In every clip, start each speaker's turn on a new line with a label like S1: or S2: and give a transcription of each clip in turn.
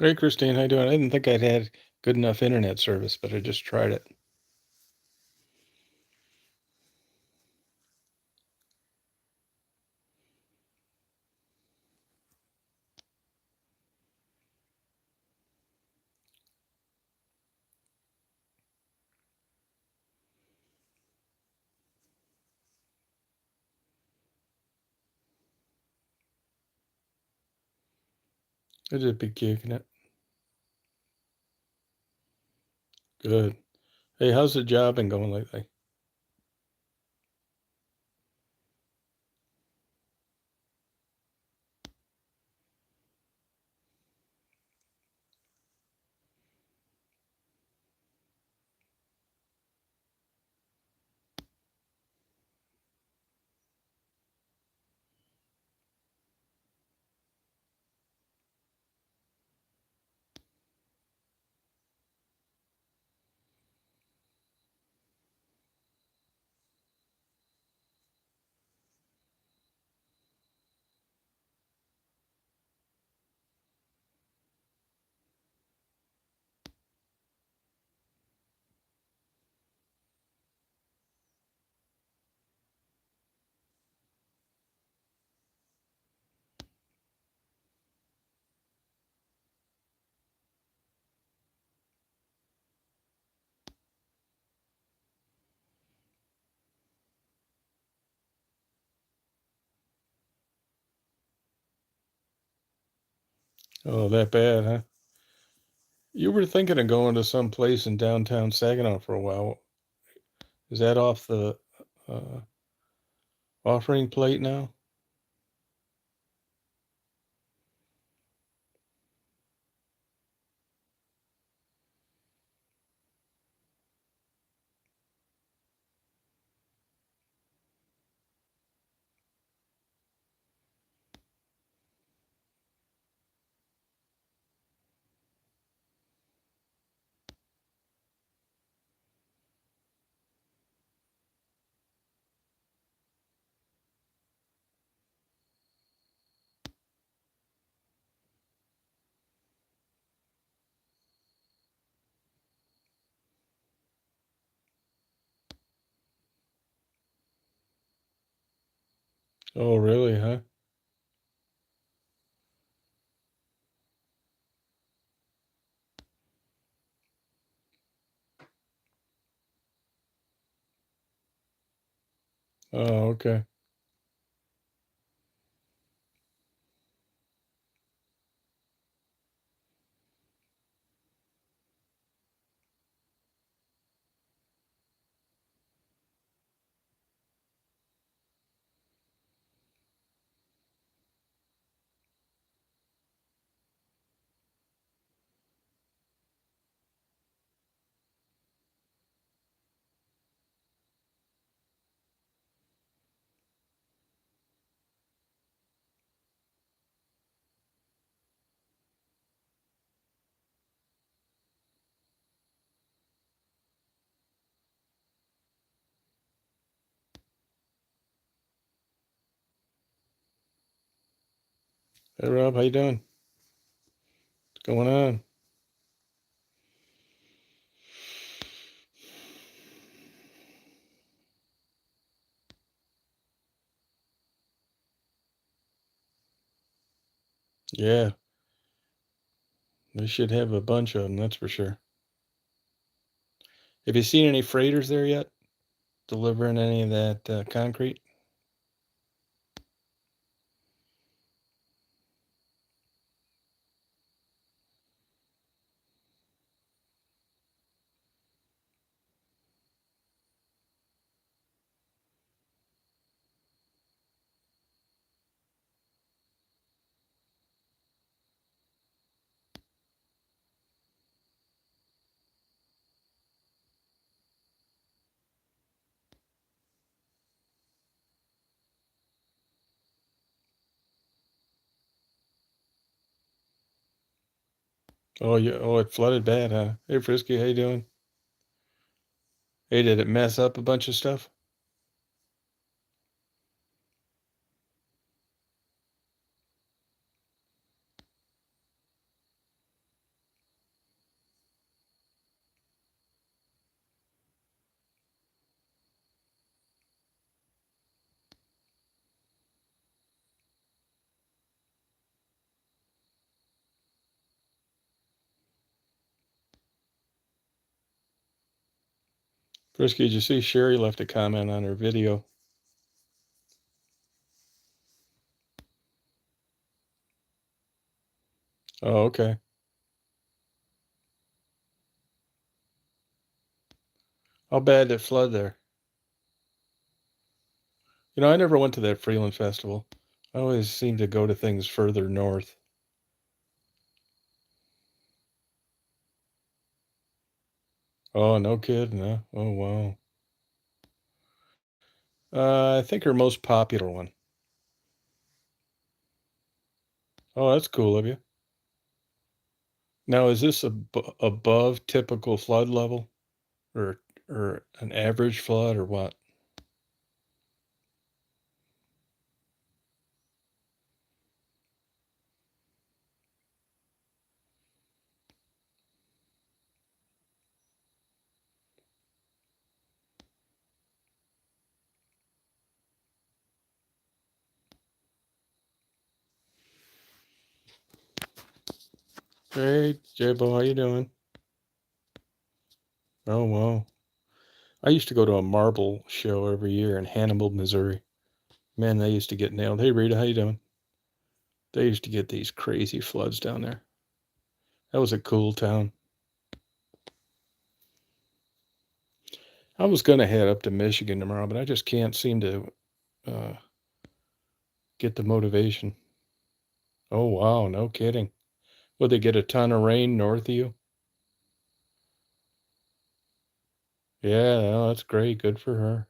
S1: Hey, Christine, how you doing? I didn't think I'd had good enough internet service, but I just tried it. I did be kicking it. Good. Hey, how's the job been going lately? Oh, that bad, huh? You were thinking of going to some place in downtown Saginaw for a while. Is that off the uh, offering plate now? Oh, really, huh? Oh, okay. Hey, Rob, how you doing? What's going on? Yeah, they should have a bunch of them, that's for sure. Have you seen any freighters there yet? Delivering any of that concrete? Oh, yeah. Oh, it flooded bad, huh? Hey, Frisky, how you doing? Hey, did it mess up a bunch of stuff? Brisket, did you see Sherry left a comment on her video? Oh, okay. How bad did it flood there? I never went to that Freeland Festival. I always seem to go to things further north. Oh, no kidding, huh? Oh, wow. I think her most popular one. Oh, that's cool of you. Now, is this above typical flood level, or an average flood, or what? Hey, J-Bo, how you doing? Oh, wow. I used to go to a marble show every year in Hannibal, Missouri. Man, they used to get nailed. Hey, Rita, how you doing? They used to get these crazy floods down there. That was a cool town. I was gonna head up to Michigan tomorrow, but I just can't seem to uh, get the motivation. Oh, wow, no kidding. Would they get a ton of rain north of you? Yeah, no, that's great. Good for her.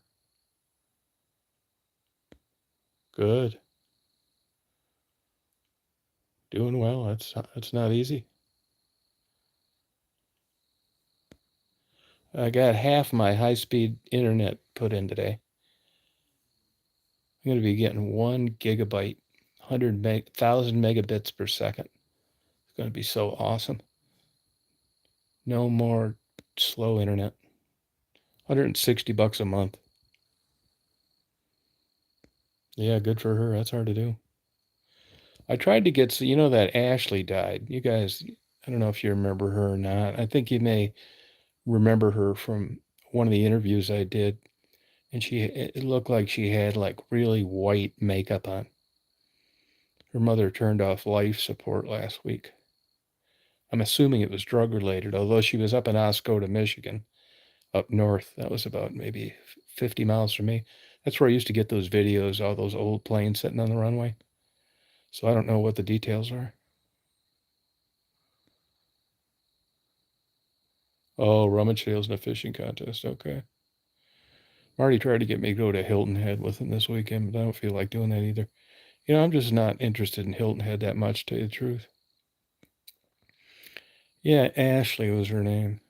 S1: Good. Doing well. That's not easy. I got half my high-speed internet put in today. I'm going to be getting 1 gigabyte, 1,000 megabits per second. It's going to be so awesome. No more slow internet. $160 a month. Yeah, good for her. That's hard to do. I tried to get, that Ashley died. You guys, I don't know if you remember her or not. I think you may remember her from one of the interviews I did. And it looked like she had like really white makeup on. Her mother turned off life support last week. I'm assuming it was drug related, although she was up in Oscoda, Michigan, up north. That was about maybe 50 miles from me. That's where I used to get those videos, all those old planes sitting on the runway. So I don't know what the details are. Oh, rummage sales and a fishing contest. Okay. Marty tried to get me to go to Hilton Head with him this weekend, but I don't feel like doing that either. I'm just not interested in Hilton Head that much, to tell you the truth. Yeah, Ashley was her name.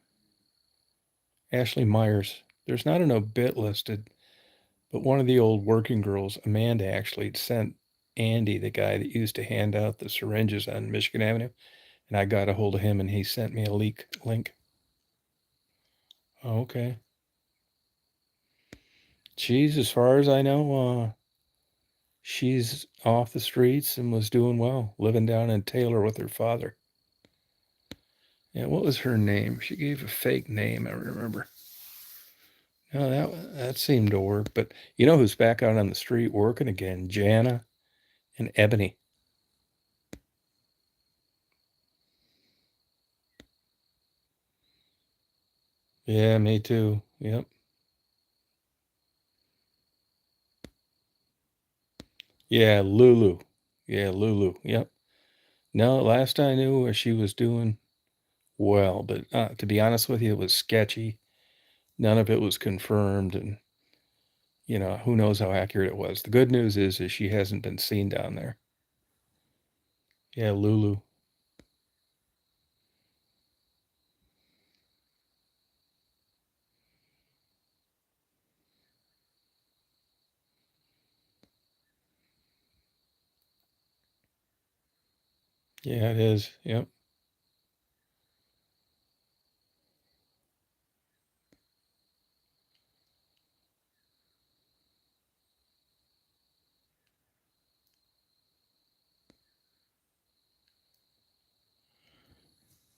S1: Ashley Myers. There's not an obit listed, but one of the old working girls, Amanda, actually sent Andy, the guy that used to hand out the syringes on Michigan Avenue, and I got a hold of him and he sent me a link. Oh, okay. She's, as far as I know, she's off the streets and was doing well, living down in Taylor with her father. Yeah, what was her name? She gave a fake name, I remember. No, that seemed to work. But you know who's back out on the street working again? Jana and Ebony. Yeah, me too. Yep. Yeah, Lulu. Yeah, Lulu. Yep. No, last I knew she was doing well, but to be honest with you, it was sketchy. None of it was confirmed, and who knows how accurate it was. The good news is she hasn't been seen down there. Yeah, Lulu. Yeah, it is. Yep.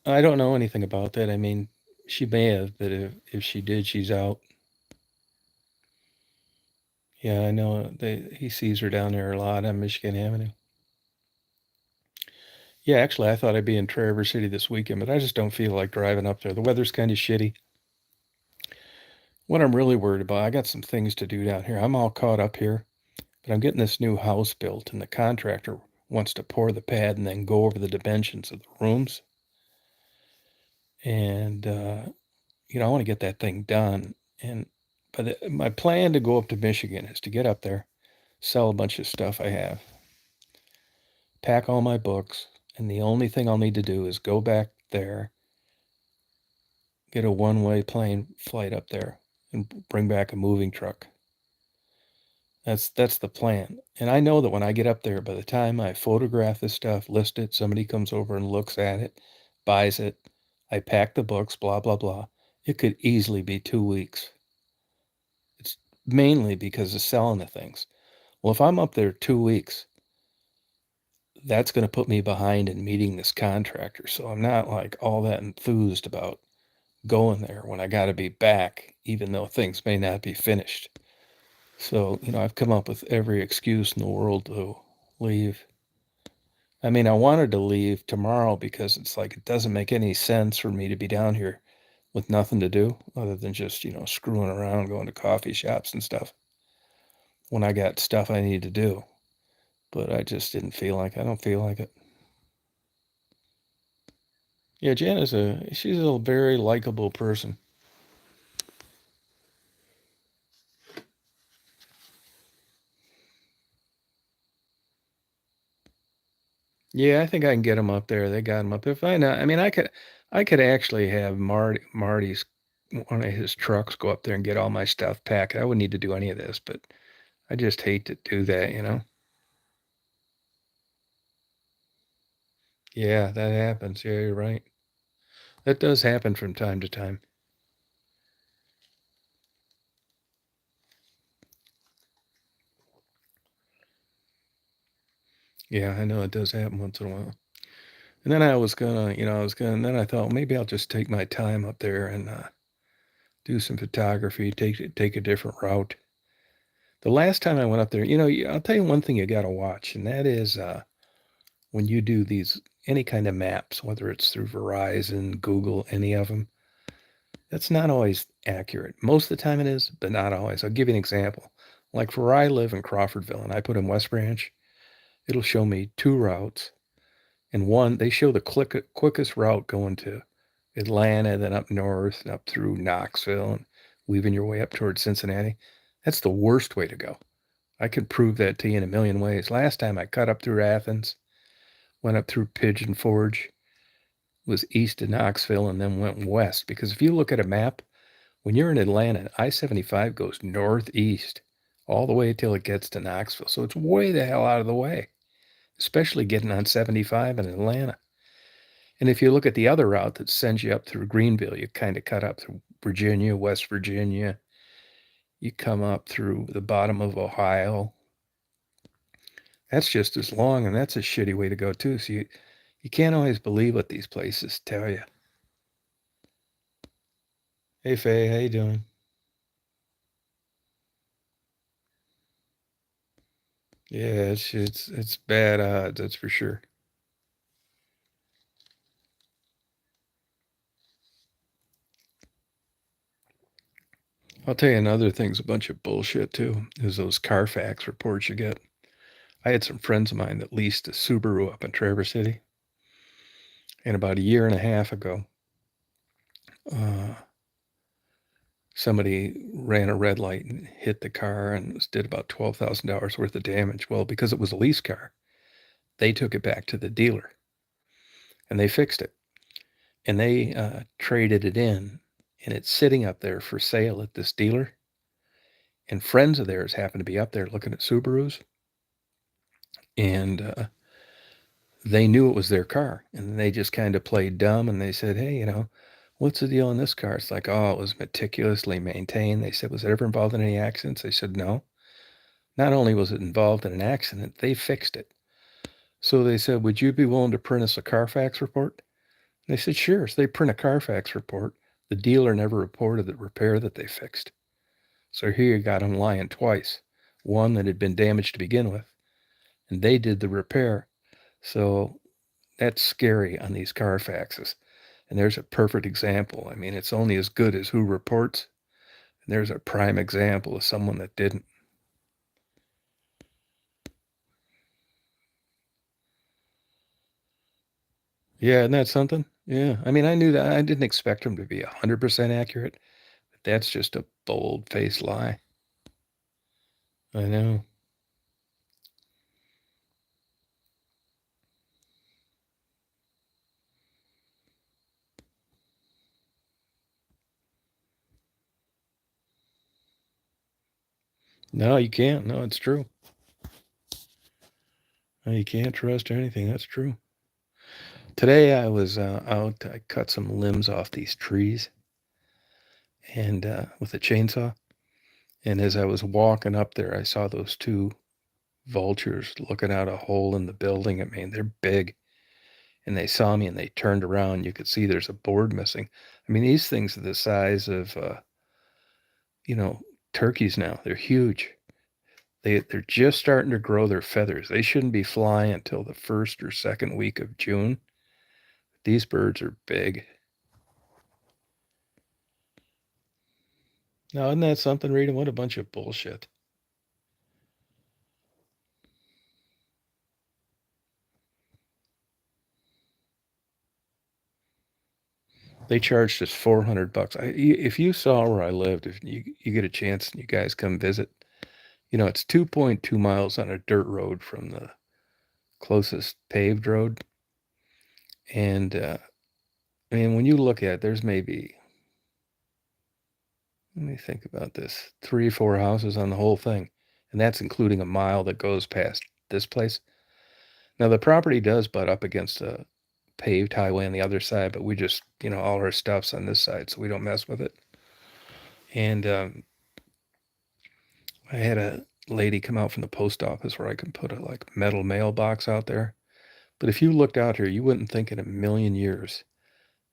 S1: I don't know anything about that. I mean, she may have, but if she did, she's out. Yeah, I know. He sees her down there a lot on Michigan Avenue. Yeah, actually, I thought I'd be in Traverse City this weekend, but I just don't feel like driving up there. The weather's kind of shitty. What I'm really worried about, I got some things to do down here. I'm all caught up here, but I'm getting this new house built, and the contractor wants to pour the pad and then go over the dimensions of the rooms. And, I want to get that thing done. And my plan to go up to Michigan is to get up there, sell a bunch of stuff I have, pack all my books, and the only thing I'll need to do is go back there, get a one-way plane flight up there, and bring back a moving truck. That's the plan. And I know that when I get up there, by the time I photograph this stuff, list it, somebody comes over and looks at it, buys it, I pack the books, blah, blah, blah. It could easily be 2 weeks. It's mainly because of selling the things. Well, if I'm up there 2 weeks, that's going to put me behind in meeting this contractor. So I'm not like all that enthused about going there when I got to be back, even though things may not be finished. So, I've come up with every excuse in the world to leave. I mean, I wanted to leave tomorrow because it's like it doesn't make any sense for me to be down here with nothing to do other than just, screwing around, going to coffee shops and stuff when I got stuff I need to do. But I just didn't feel like I don't feel like it. Yeah, she's a very likable person. Yeah, I think I can get them up there. They got them up there. Fine. I mean, I could actually have Marty's one of his trucks go up there and get all my stuff packed. I wouldn't need to do any of this, but I just hate to do that. Yeah, that happens. Yeah, you're right. That does happen from time to time. Yeah, I know it does happen once in a while. And then and then I thought well, maybe I'll just take my time up there and do some photography, take a different route. The last time I went up there, I'll tell you one thing you got to watch, and that is when you do any kind of maps, whether it's through Verizon, Google, any of them, that's not always accurate. Most of the time it is, but not always. I'll give you an example. Like for where I live in Crawfordville and I put in West Branch, it'll show me two routes. And one, they show the quickest route going to Atlanta, then up north and up through Knoxville and weaving your way up towards Cincinnati. That's the worst way to go. I could prove that to you in a million ways. Last time I cut up through Athens, went up through Pigeon Forge, was east of Knoxville, and then went west. Because if you look at a map, when you're in Atlanta, I-75 goes northeast all the way till it gets to Knoxville. So it's way the hell out of the way, especially getting on 75 in Atlanta. And if you look at the other route that sends you up through Greenville, you kind of cut up through Virginia, West Virginia. You come up through the bottom of Ohio. That's just as long, and that's a shitty way to go too. So you can't always believe what these places tell you. Hey Faye, how you doing? Yeah, it's bad odds, that's for sure. I'll tell you another thing's a bunch of bullshit too, is those Carfax reports you get. I had some friends of mine that leased a Subaru up in Traverse City, and about a year and a half ago, uh, somebody ran a red light and hit the car and did about $12,000 worth of damage. Well, because it was a lease car, they took it back to the dealer and they fixed it. And they traded it in, and it's sitting up there for sale at this dealer. And friends of theirs happened to be up there looking at Subarus, and they knew it was their car. And they just kind of played dumb and they said, hey, what's the deal on this car? It's like, oh, it was meticulously maintained. They said, was it ever involved in any accidents? They said, no. Not only was it involved in an accident, they fixed it. So they said, would you be willing to print us a Carfax report? They said, sure. So they print a Carfax report. The dealer never reported the repair that they fixed. So here you got them lying twice. one that had been damaged to begin with, and they did the repair. So that's scary on these Carfaxes. And there's a perfect example. I mean, it's only as good as who reports. And there's a prime example of someone that didn't. Yeah, isn't that something? Yeah. I mean, I knew that. I didn't expect them to be 100% accurate. But that's just a bold-faced lie. I know. No, you can't. No, it's true. No, you can't trust anything. That's true. Today I was out. I cut some limbs off these trees and with a chainsaw. And as I was walking up there, I saw those two vultures looking out a hole in the building. I mean, they're big. And they saw me and they turned around. You could see there's a board missing. I mean, these things are the size of, you know, turkeys now. They're huge. They're just starting to grow their feathers. They shouldn't be flying until the first or second week of June. These birds are big. Now, isn't that something, Rita? What a bunch of bullshit. They charged us $400. If you saw where I lived, if you get a chance and you guys come visit, you know, it's 2.2 miles on a dirt road from the closest paved road. And I mean, when you look at it, there's maybe, let me think about this, 3 or 4 houses on the whole thing. And that's including a mile that goes past this place. Now, the property does butt up against a paved highway on the other side, but we just, you know, all our stuff's on this side, so we don't mess with it. And I had a lady come out from the post office where I can put a like metal mailbox out there. But if you looked out here, you wouldn't think in a million years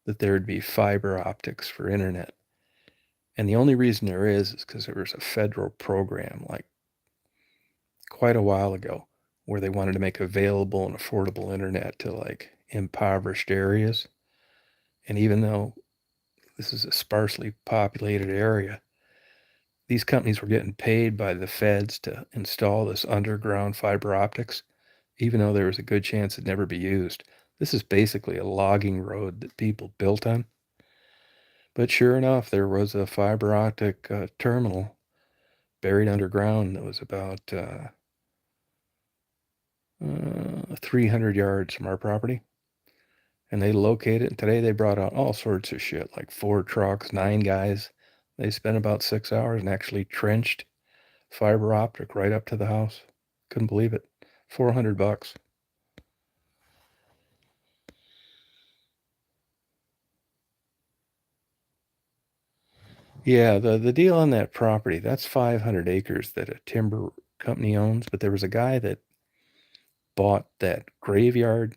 S1: that there'd be fiber optics for internet. And the only reason there is because there was a federal program like quite a while ago where they wanted to make available and affordable internet to like impoverished areas. And even though this is a sparsely populated area, these companies were getting paid by the feds to install this underground fiber optics, even though there was a good chance it'd never be used. This is basically a logging road that people built on. But sure enough, there was a fiber optic terminal buried underground that was about 300 yards from our property. And they located it. And today they brought out all sorts of shit, like 4 trucks, 9 guys. They spent about 6 hours and actually trenched fiber optic right up to the house. Couldn't believe it. $400. Yeah, the deal on that property, that's 500 acres that a timber company owns, but there was a guy that bought that graveyard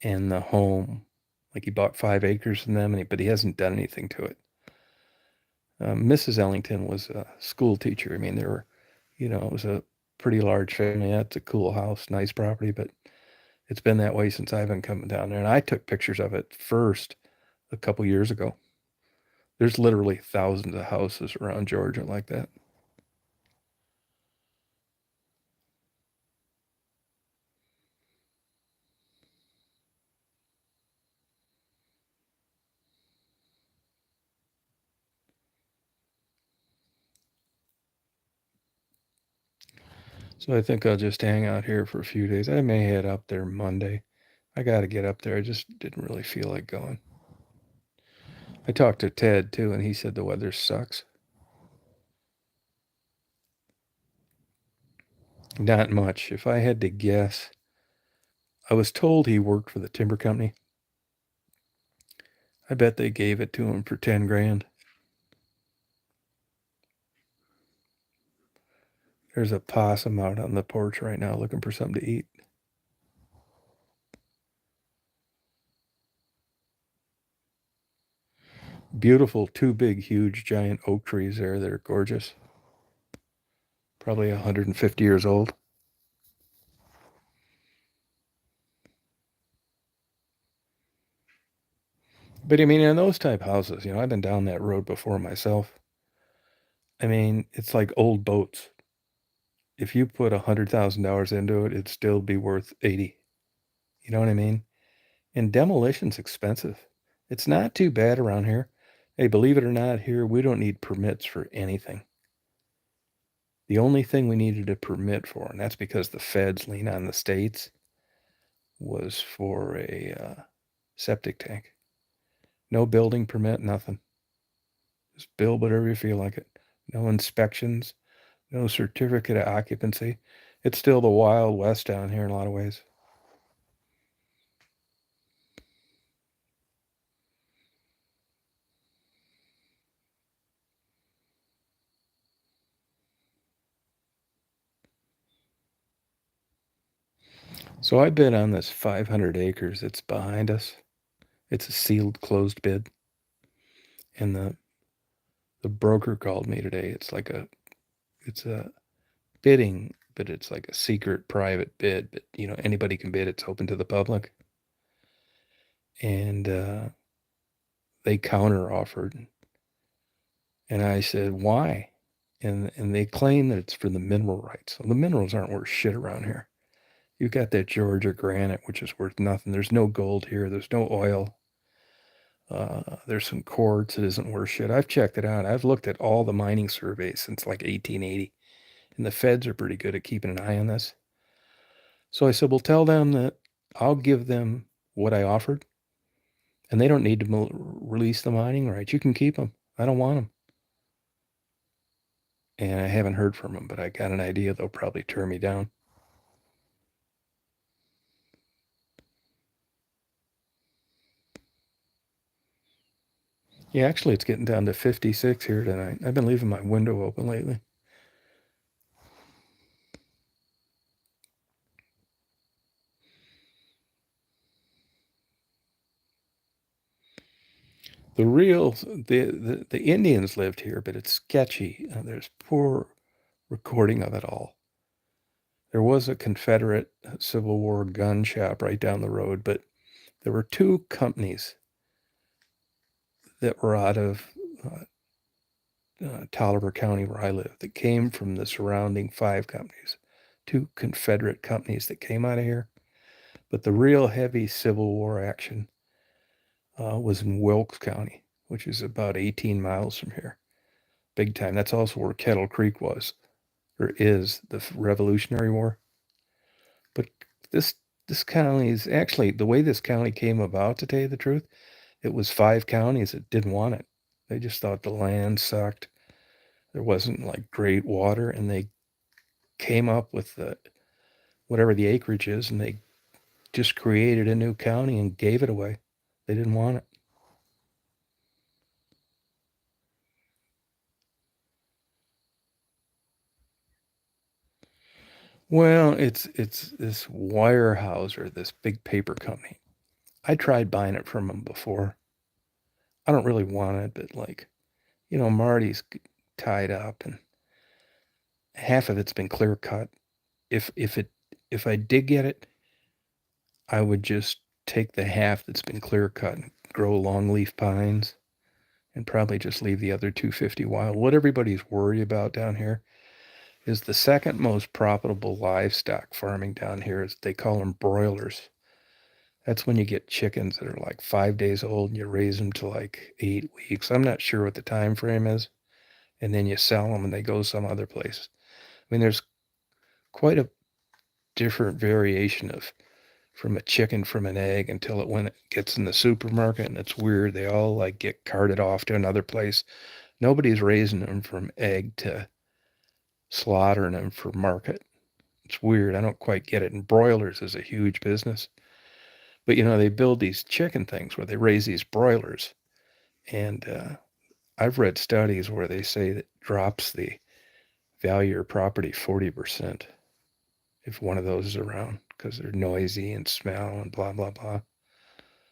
S1: and the home. Like he bought 5 acres from them, but he hasn't done anything to it. Mrs. Ellington was a school teacher. I mean, there were, you know, it was a pretty large family. That's a cool house, nice property, but it's been that way since I've been coming down there. And I took pictures of it first a couple years ago. There's literally thousands of houses around Georgia like that. So I think I'll just hang out here for a few days. I may head up there Monday. I got to get up there. I just didn't really feel like going. I talked to Ted too, and he said the weather sucks. Not much. If I had to guess, I was told he worked for the timber company. I bet they gave it to him for 10 grand. There's a possum out on the porch right now looking for something to eat. Beautiful, two big, huge, giant oak trees there that are gorgeous. probably 150 years old. But I mean, in those type houses, I've been down that road before myself. I mean, it's like old boats. If you put $100,000 into it, it'd still be worth 80. You know what I mean? And demolition's expensive. It's not too bad around here. Hey, believe it or not, here we don't need permits for anything. The only thing we needed a permit for, and that's because the feds lean on the states, was for a septic tank. No building permit, nothing. Just build whatever you feel like it. No inspections, no certificate of occupancy. It's still the Wild West down here in a lot of ways. So I bid on this 500 acres that's behind us. It's a sealed, closed bid. And the broker called me today. It's a bidding, but it's like a secret private bid. But anybody can bid. It's open to the public. And they counter offered, and I said, why? And they claim that it's for the mineral rights. So the minerals aren't worth shit around here. You've got that Georgia granite, which is worth nothing. There's no gold here. There's no oil. There's some quartz that isn't worth shit. I've checked it out. I've looked at all the mining surveys since like 1880, and the feds are pretty good at keeping an eye on this. So I said, well, tell them that I'll give them what I offered, and they don't need to release the mining rights. You can keep them. I don't want them. And I haven't heard from them, but I got an idea they'll probably turn me down. Yeah, actually, it's getting down to 56 here tonight. I've been leaving my window open lately. The Indians lived here, but it's sketchy. There's poor recording of it all. There was a Confederate Civil War gun shop right down the road, but there were two companies that were out of Tolliver County, where I live, that came from the surrounding 5 companies. Two Confederate companies that came out of here. But the real heavy Civil War action was in Wilkes County, which is about 18 miles from here. Big time. That's also where Kettle Creek was, or is, the Revolutionary War. But this this county is actually, the way this county came about, to tell you the truth, it was 5 counties that didn't want it. They just thought the land sucked. There wasn't like great water, and they came up with whatever the acreage is, and they just created a new county and gave it away. They didn't want it. Well, it's this Weyerhaeuser, this big paper company. I tried buying it from them before. I don't really want it, but like, Marty's tied up, and half of it's been clear cut. If I did get it, I would just take the half that's been clear cut and grow longleaf pines, and probably just leave the other 250 wild. What everybody's worried about down here is the second most profitable livestock farming down here is, they call them broilers. That's when you get chickens that are like 5 days old and you raise them to like 8 weeks. I'm not sure what the time frame is. And then you sell them and they go some other place. I mean, there's quite a different variation of, from a chicken from an egg until when it gets in the supermarket, and it's weird. They all like get carted off to another place. Nobody's raising them from egg to slaughtering them for market. It's weird. I don't quite get it. And broilers is a huge business. But they build these chicken things where they raise these broilers. And I've read studies where they say that drops the value of your property 40% if one of those is around, because they're noisy and smell and blah, blah, blah.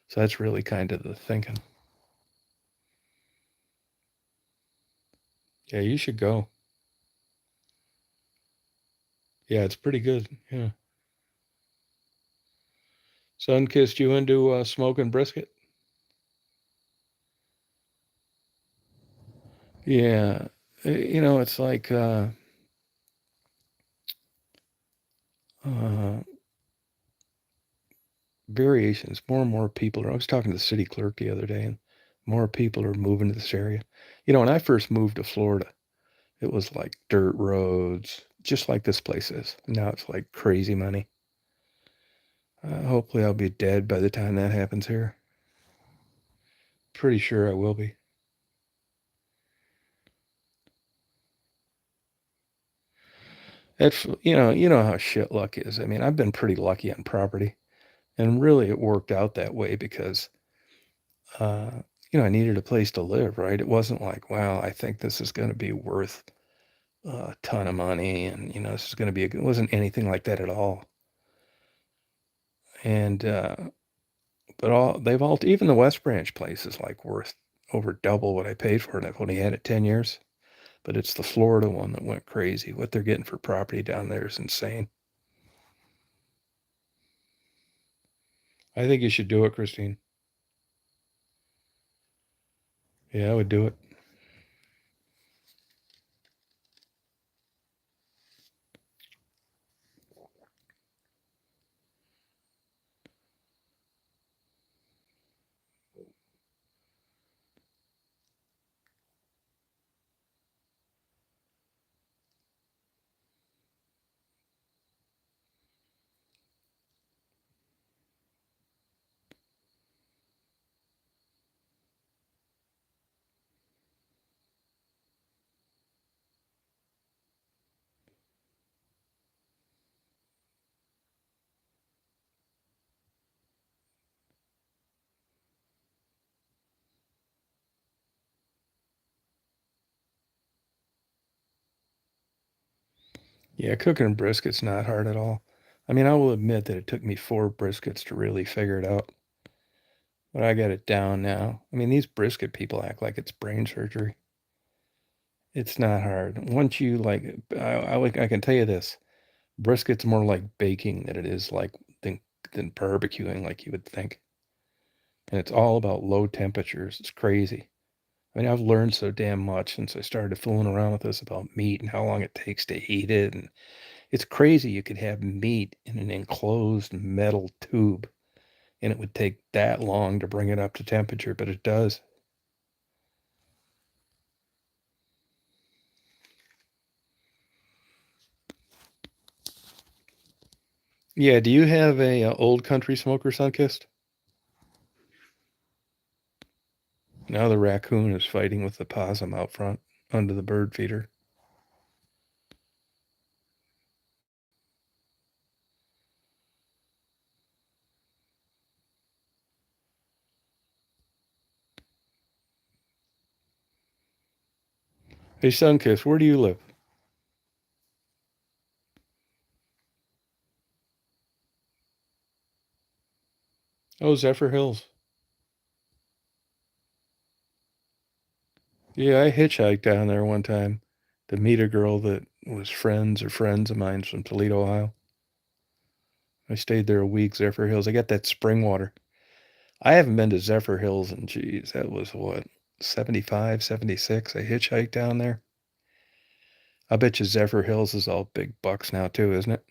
S1: So that's really kind of the thinking. Yeah, you should go. Yeah, it's pretty good. Yeah. Sun kissed you into smoking brisket? Yeah. It's like uh, variations. More and more people are. I was talking to the city clerk the other day, and more people are moving to this area. When I first moved to Florida, it was like dirt roads, just like this place is. Now it's like crazy money. Hopefully, I'll be dead by the time that happens here. Pretty sure I will be. You know how shit luck is. I mean, I've been pretty lucky on property, and really, it worked out that way because, uh, I needed a place to live. Right? It wasn't like, wow, I think this is going to be worth a ton of money, and this is going to be. It wasn't anything like that at all. And but they've all even the West Branch place is like worth over double what I paid for it. I've only had it 10 years. But it's the Florida one that went crazy. What they're getting for property down there is insane. I think you should do it, Christine. Yeah, I would do it. Yeah, cooking brisket's not hard at all. I mean, I will admit that it took me 4 briskets to really figure it out, but I got it down now. I mean, these brisket people act like it's brain surgery. It's not hard. Once you like, I can tell you this: brisket's more like baking than it is like than barbecuing, like you would think. And it's all about low temperatures. It's crazy. I mean, I've learned so damn much since I started fooling around with this about meat and how long it takes to heat it. And it's crazy you could have meat in an enclosed metal tube and it would take that long to bring it up to temperature, but it does. Yeah, do you have a old country smoker, Sunkist? Now the raccoon is fighting with the possum out front under the bird feeder. Hey, Sunkist, where do you live? Oh, Zephyr Hills. Yeah, I hitchhiked down there one time to meet a girl that was friends of mine from Toledo, Ohio. I stayed there a week, Zephyr Hills. I got that spring water. I haven't been to Zephyr Hills in, geez, that was what, 75, 76. I hitchhiked down there. I bet you Zephyr Hills is all big bucks now, too, isn't it?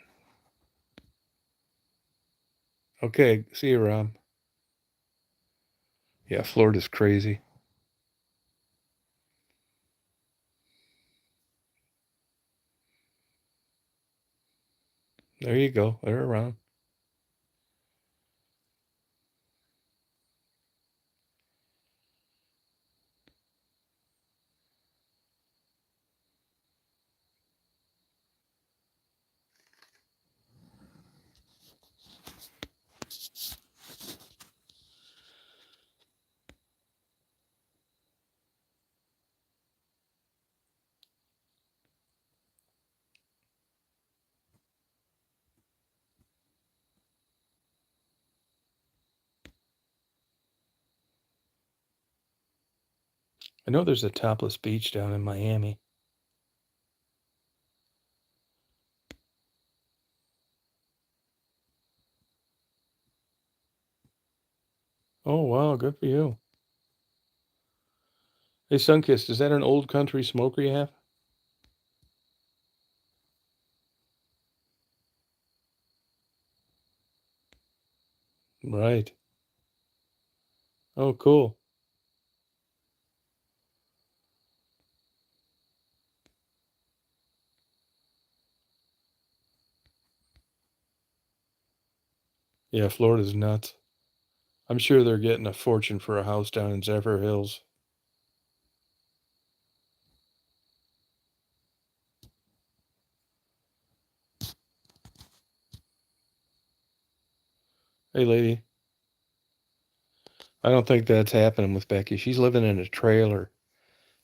S1: Okay, see you, Rob. Yeah, Florida's crazy. There you go. They're around. I know there's a topless beach down in Miami. Oh, wow. Good for you. Hey, Sunkist, is that an old country smoker you have? Right. Oh, cool. Yeah, Florida's nuts. I'm sure they're getting a fortune for a house down in Zephyr Hills. Hey, lady, I don't think that's happening with Becky. She's living in a trailer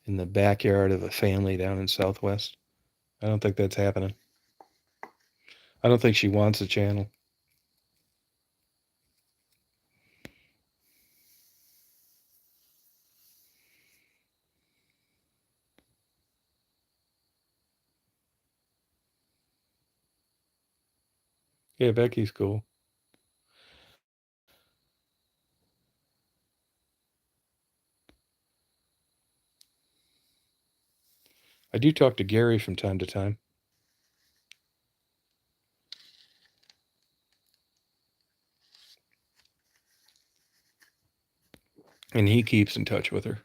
S1: in the backyard of a family down in Southwest. I don't think that's happening. I don't think she wants a channel. Yeah, Becky's cool. I do talk to Gary from time to time, and he keeps in touch with her.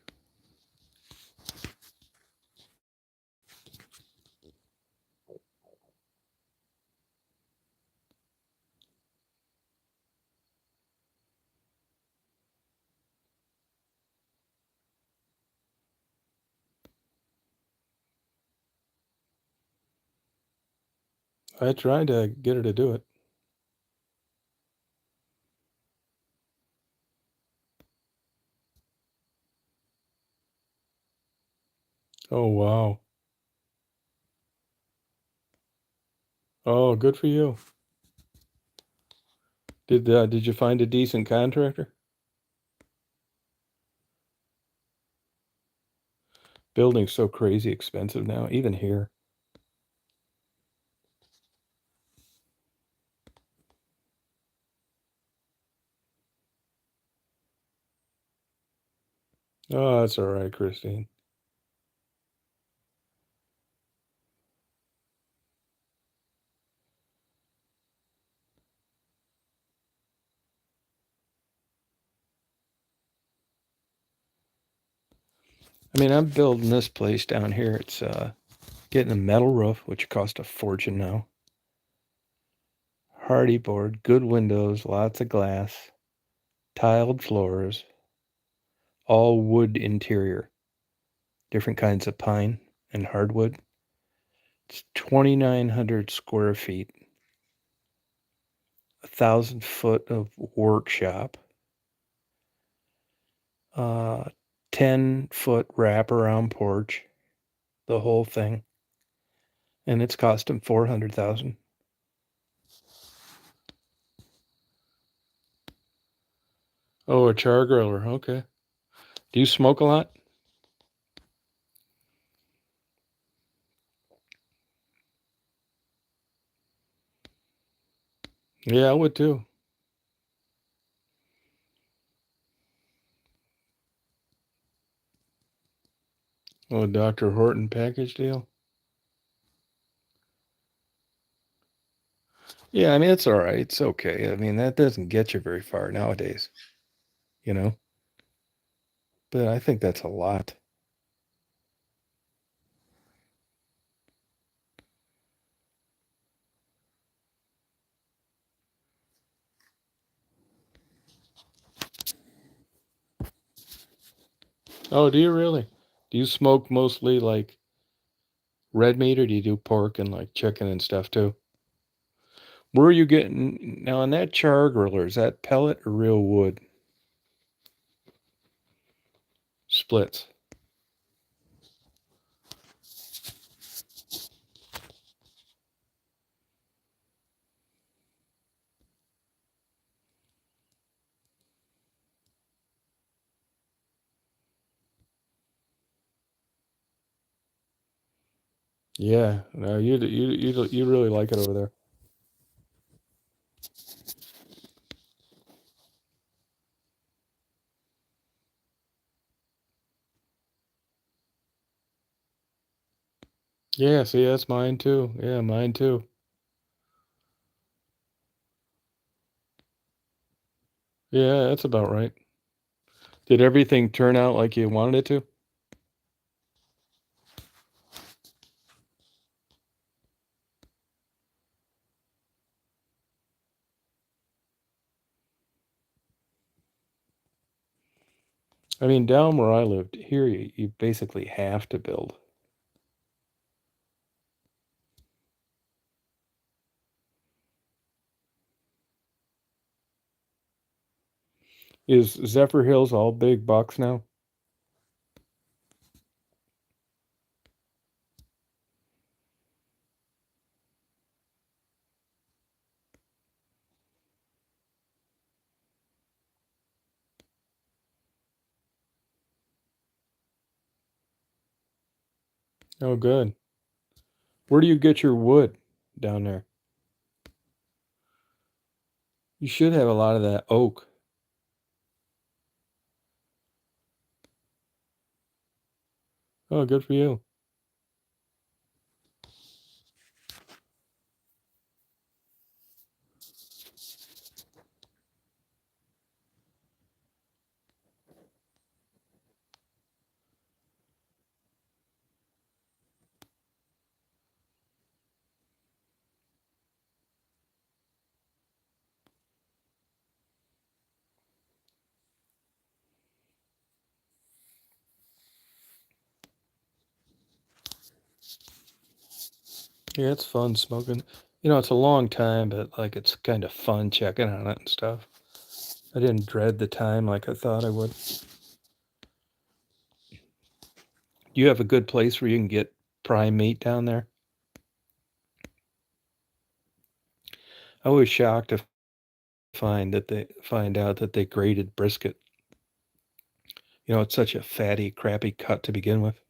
S1: I tried to get her to do it. Oh, wow. Oh, good for you. Did you find a decent contractor? Building's so crazy expensive now, even here. Oh, that's all right, Christine. I mean, I'm building this place down here. It's getting a metal roof, which cost a fortune now. Hardy board, good windows, lots of glass, tiled floors, all wood interior, different kinds of pine and hardwood. It's 2,900 square feet, 1,000 foot of workshop, 10 foot wraparound porch, the whole thing, and it's cost him 400,000. Oh, a char griller. Okay. Do you smoke a lot? Yeah, I would too. Oh, Dr. Horton package deal. Yeah, I mean it's all right. It's okay. I mean that doesn't get you very far nowadays, you know. But I think that's a lot. Oh, do you really? Do you smoke mostly like red meat, or do you do pork and like chicken and stuff too? Where are you getting now on that char griller? Is that pellet or real wood? Splits. Yeah, no, you really like it over there. Yeah, see, that's mine too. Yeah, mine too. Yeah, that's about right. Did everything turn out like you wanted it to? I mean, down where I lived, here you basically have to build. Is Zephyr Hills all big bucks now? Oh, good. Where do you get your wood down there? You should have a lot of that oak. Oh, good for you. Yeah, it's fun smoking. It's a long time, but like it's kind of fun checking on it and stuff. I didn't dread the time like I thought I would. Do you have a good place where you can get prime meat down there? I was shocked to find out that they graded brisket. It's such a fatty, crappy cut to begin with.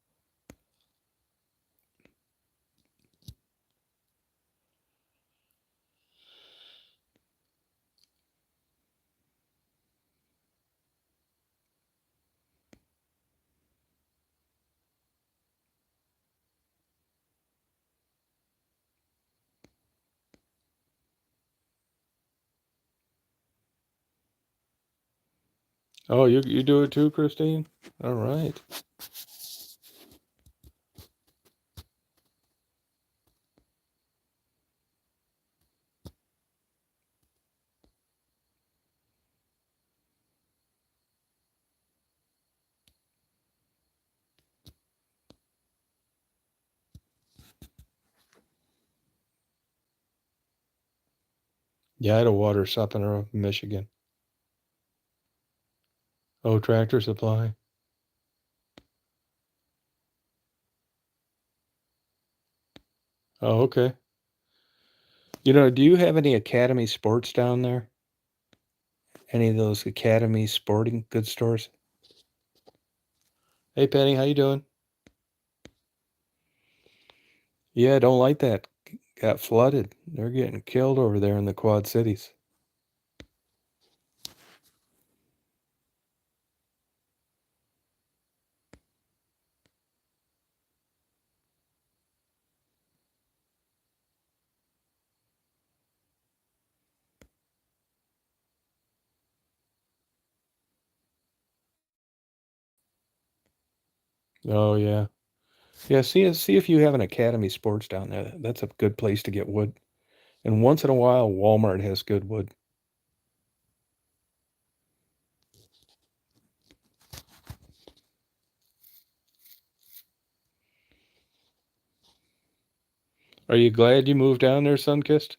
S1: Oh, you do it too, Christine? All right. Yeah, I had a water softener up in Michigan. Oh, Tractor Supply. Oh, okay. Do you have any Academy Sports down there? Any of those Academy sporting goods stores? Hey, Penny, how you doing? Yeah, don't like that. Got flooded. They're getting killed over there in the Quad Cities. Oh yeah. Yeah, see if you have an Academy Sports down there. That's a good place to get wood. And once in a while, Walmart has good wood. Are you glad you moved down there, Sunkist?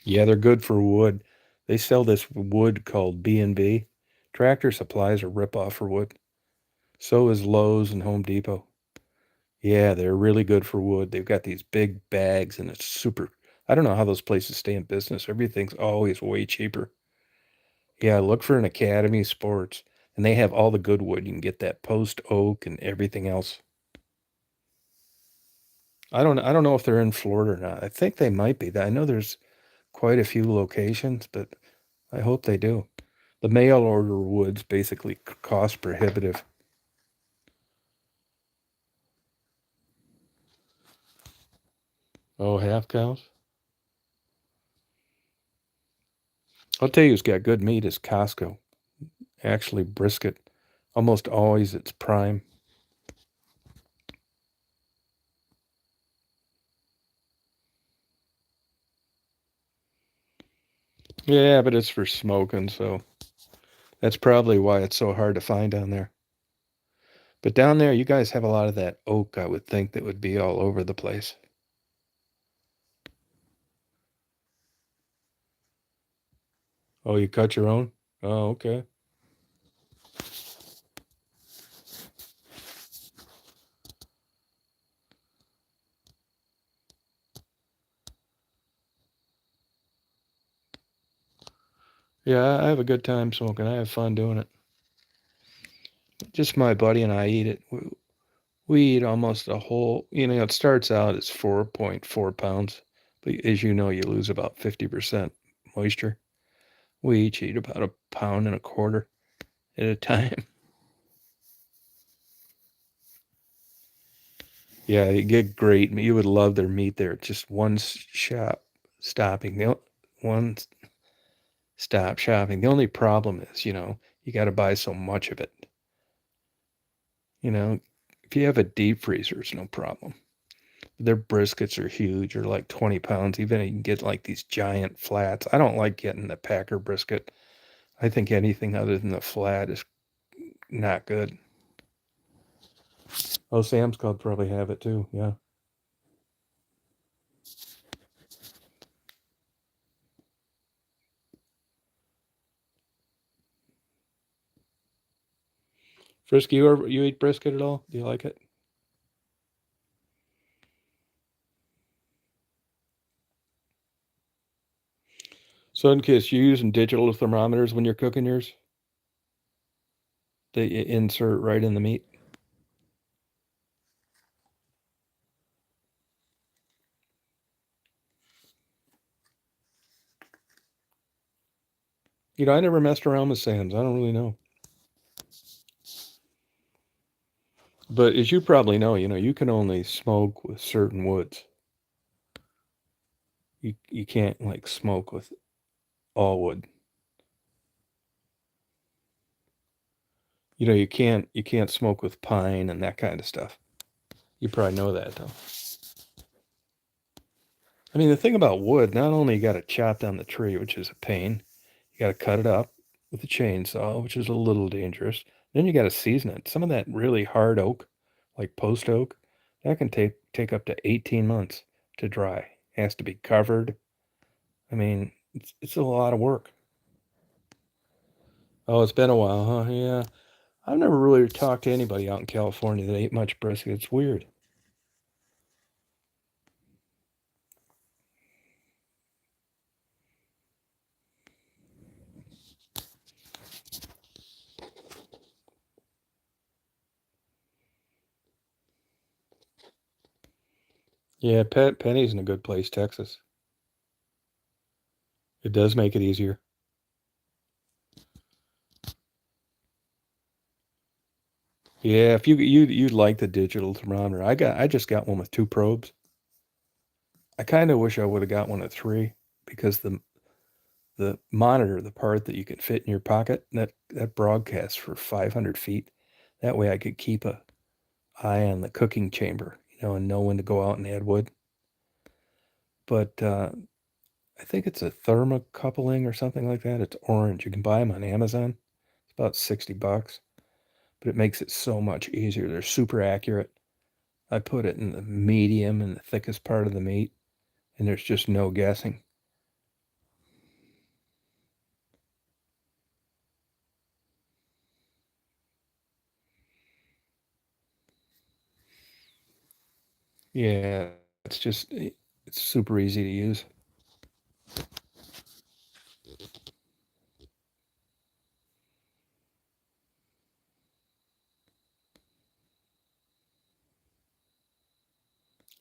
S1: Yeah, they're good for wood. They sell this wood called B&B. Tractor Supply is a ripoff for wood. So is Lowe's and Home Depot. Yeah, they're really good for wood. They've got these big bags and it's super. I don't know how those places stay in business. Everything's always way cheaper. Yeah, look for an Academy Sports and they have all the good wood. You can get that post oak and everything else. I don't know if they're in Florida or not. I think they might be. I know there's quite a few locations, but I hope they do. The mail order wood's basically cost prohibitive. Oh, half cows? I'll tell you who's got good meat is Costco. Actually, brisket. Almost always it's prime. Yeah, but it's for smoking, so that's probably why it's so hard to find down there. But down there, you guys have a lot of that oak, I would think, that would be all over the place. Oh, you cut your own? Oh, okay. Yeah, I have a good time smoking. I have fun doing it. Just my buddy and I eat it. We eat almost a whole, it starts out as 4.4 pounds, but as you know, you lose about 50% moisture. We each eat about a pound and a quarter at a time. Yeah, you get great meat. You would love their meat there. Just one shop stopping. One stop shopping. The only problem is, you got to buy so much of it. You know, if you have a deep freezer, it's no problem. Their briskets are huge, or like 20 pounds. Even you can get like these giant flats. I don't like getting the Packer brisket. I think anything other than the flat is not good. Oh, Sam's Club probably have it too. Yeah. Frisky, you eat brisket at all? Do you like it? Sunkiss, you using digital thermometers when you're cooking yours? That you insert right in the meat? I never messed around with Sam's. I don't really know. But as you probably know, you can only smoke with certain woods. You can't like smoke with all wood. You can't smoke with pine and that kind of stuff. You probably know that though. I mean, the thing about wood, not only you got to chop down the tree, which is a pain, you got to cut it up with a chainsaw, which is a little dangerous. Then you got to season it. Some of that really hard oak, like post oak, that can take up to 18 months to dry. It has to be covered. I mean, it's a lot of work. Oh, it's been a while, huh? Yeah. I've never really talked to anybody out in California that ate much brisket. It's weird. Yeah, Penny's in a good place, Texas. It does make it easier. Yeah, if you'd like the digital thermometer. I just got one with two probes. I kind of wish I would have got one with three because the monitor, the part that you can fit in your pocket, that broadcasts for 500 feet. That way I could keep a eye on the cooking chamber, and know when to go out and add wood. But I think it's a thermocoupling or something like that. It's orange. You can buy them on Amazon. It's about $60, but it makes it so much easier. They're super accurate. I put it in the medium and the thickest part of the meat, and there's just no guessing. Yeah, it's super easy to use.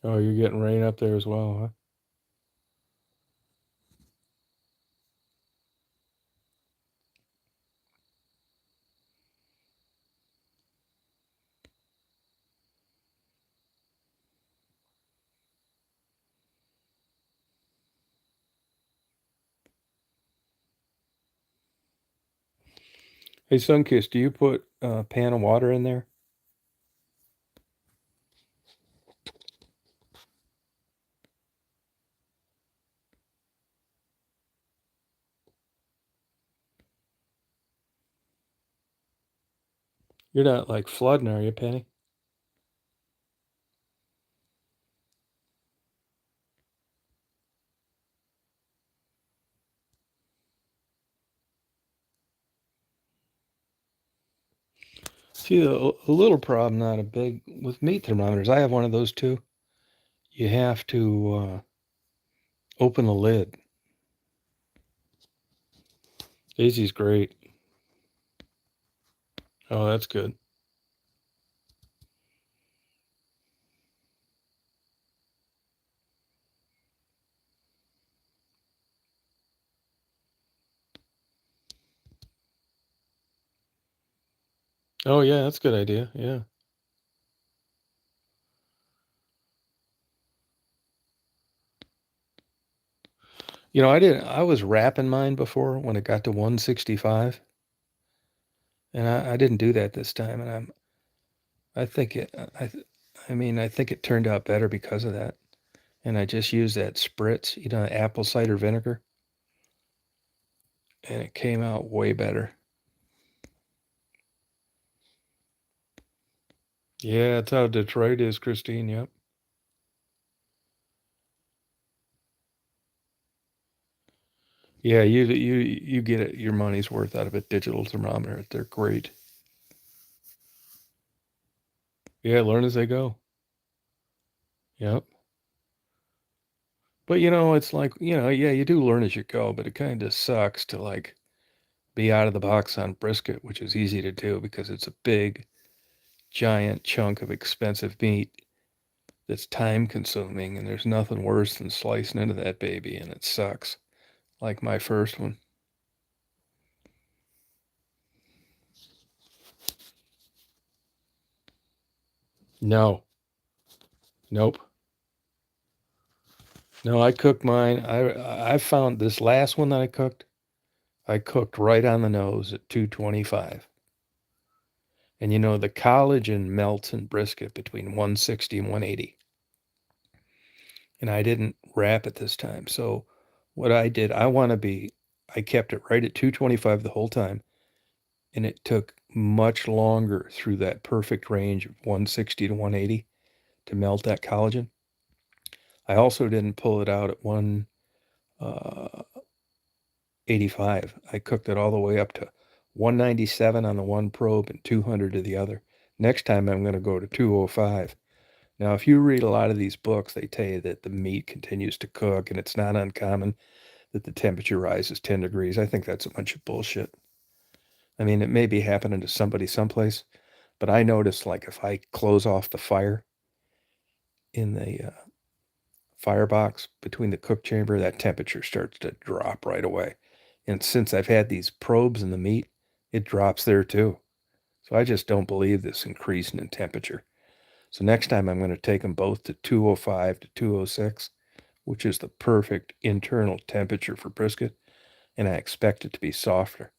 S1: Oh, you're getting rain up there as well, huh? Hey, Sunkiss, do you put a pan of water in there? You're not like flooding, are you, Penny? See, a little problem, not a big, with meat thermometers. I have one of those too. You have to open the lid. Daisy's great. Oh, that's good. Oh, yeah, that's a good idea. Yeah. You know, I was wrapping mine before when it got to 165, and I didn't do that this time, and I think it, I mean, I think it turned out better because of that. And I just used that spritz, apple cider vinegar, and it came out way better. Yeah, that's how Detroit is, Christine. Yep. Yeah, you get it, your money's worth out of a digital thermometer. They're great. Yeah, learn as they go. Yep. But it's like, yeah, you do learn as you go, but it kind of sucks to like be out of the box on brisket, which is easy to do because it's a big, giant chunk of expensive meat that's time consuming, and there's nothing worse than slicing into that baby, and it sucks. Like my first one. No, nope. No, I cooked mine. I found this last one that I cooked right on the nose at 225. And the collagen melts in brisket between 160 and 180. And I didn't wrap it this time. So what I did, I kept it right at 225 the whole time. And it took much longer through that perfect range of 160 to 180 to melt that collagen. I also didn't pull it out at 185. I cooked it all the way up to 197 on the one probe and 200 to the other. Next time I'm going to go to 205. Now, if you read a lot of these books, they tell you that the meat continues to cook and it's not uncommon that the temperature rises 10 degrees. I think that's a bunch of bullshit. I mean, it may be happening to somebody someplace, but I notice like if I close off the fire in the firebox between the cook chamber, that temperature starts to drop right away. And since I've had these probes in the meat, it drops there too. So I just don't believe this increasing in temperature. So next time I'm going to take them both to 205 to 206, which is the perfect internal temperature for brisket, and I expect it to be softer.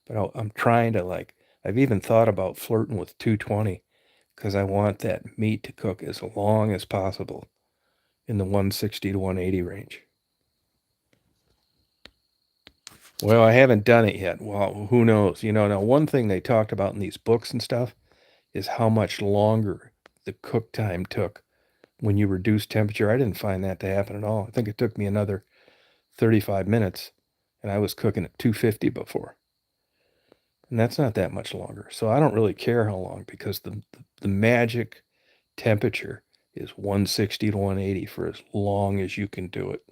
S1: But I'm trying to like, I've even thought about flirting with 220 because I want that meat to cook as long as possible in the 160 to 180 range. Well, I haven't done it yet. Well, who knows? Now one thing they talked about in these books and stuff is how much longer the cook time took when you reduce temperature. I didn't find that to happen at all. I think it took me another 35 minutes, and I was cooking at 250 before. And that's not that much longer. So I don't really care how long because the magic temperature is 160 to 180 for as long as you can do it.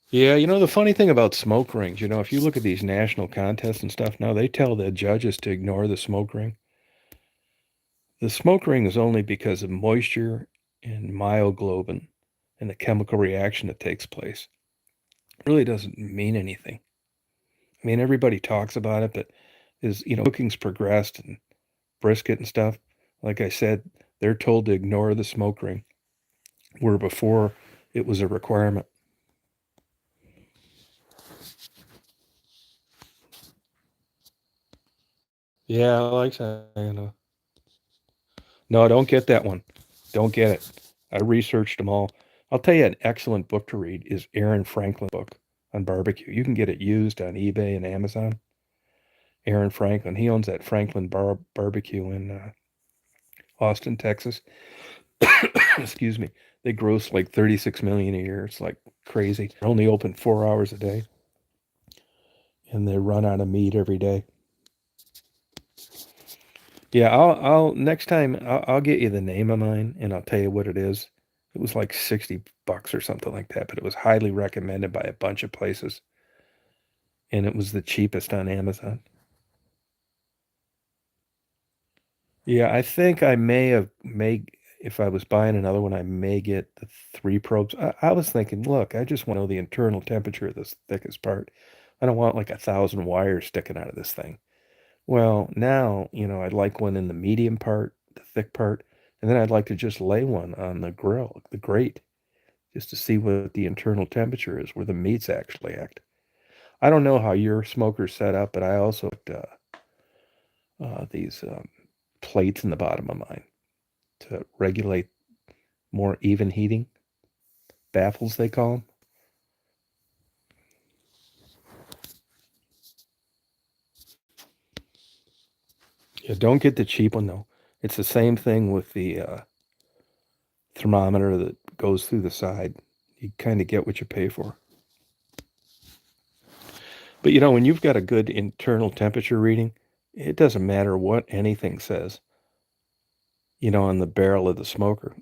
S1: Yeah, the funny thing about smoke rings, if you look at these national contests and stuff now, they tell the judges to ignore the smoke ring. The smoke ring is only because of moisture and myoglobin and the chemical reaction that takes place. It really doesn't mean anything. I mean, everybody talks about it, but cooking's progressed and brisket and stuff. Like I said, they're told to ignore the smoke ring, where before it was a requirement. Yeah, I like that. No, don't get that one. Don't get it. I researched them all. I'll tell you an excellent book to read is Aaron Franklin's book on barbecue. You can get it used on eBay and Amazon. Aaron Franklin, he owns that Franklin barbecue in Austin, Texas. Excuse me. They gross like 36 million a year. It's like crazy. They're only open 4 hours a day, and they run out of meat every day. Yeah, I'll next time I'll get you the name of mine and I'll tell you what it is. It was like $60 or something like that, but it was highly recommended by a bunch of places, and it was the cheapest on Amazon. Yeah, I think I may if I was buying another one, I may get the three probes. I was thinking, look, I just want to know the internal temperature of this thickest part. I don't want like 1,000 wires sticking out of this thing. Well, now, I'd like one in the medium part, the thick part, and then I'd like to just lay one on the grill, the grate, just to see what the internal temperature is, where the meats actually act. I don't know how your smoker's set up, but I also put these plates in the bottom of mine to regulate more even heating. Baffles, they call them. Yeah, don't get the cheap one though. It's the same thing with the thermometer that goes through the side. You kind of get what you pay for. But when you've got a good internal temperature reading, it doesn't matter what anything says, on the barrel of the smoker,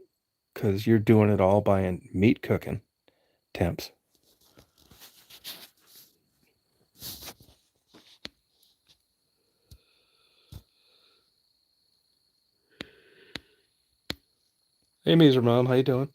S1: because you're doing it all by meat cooking temps. Hey, Meezer Mom, how you doing?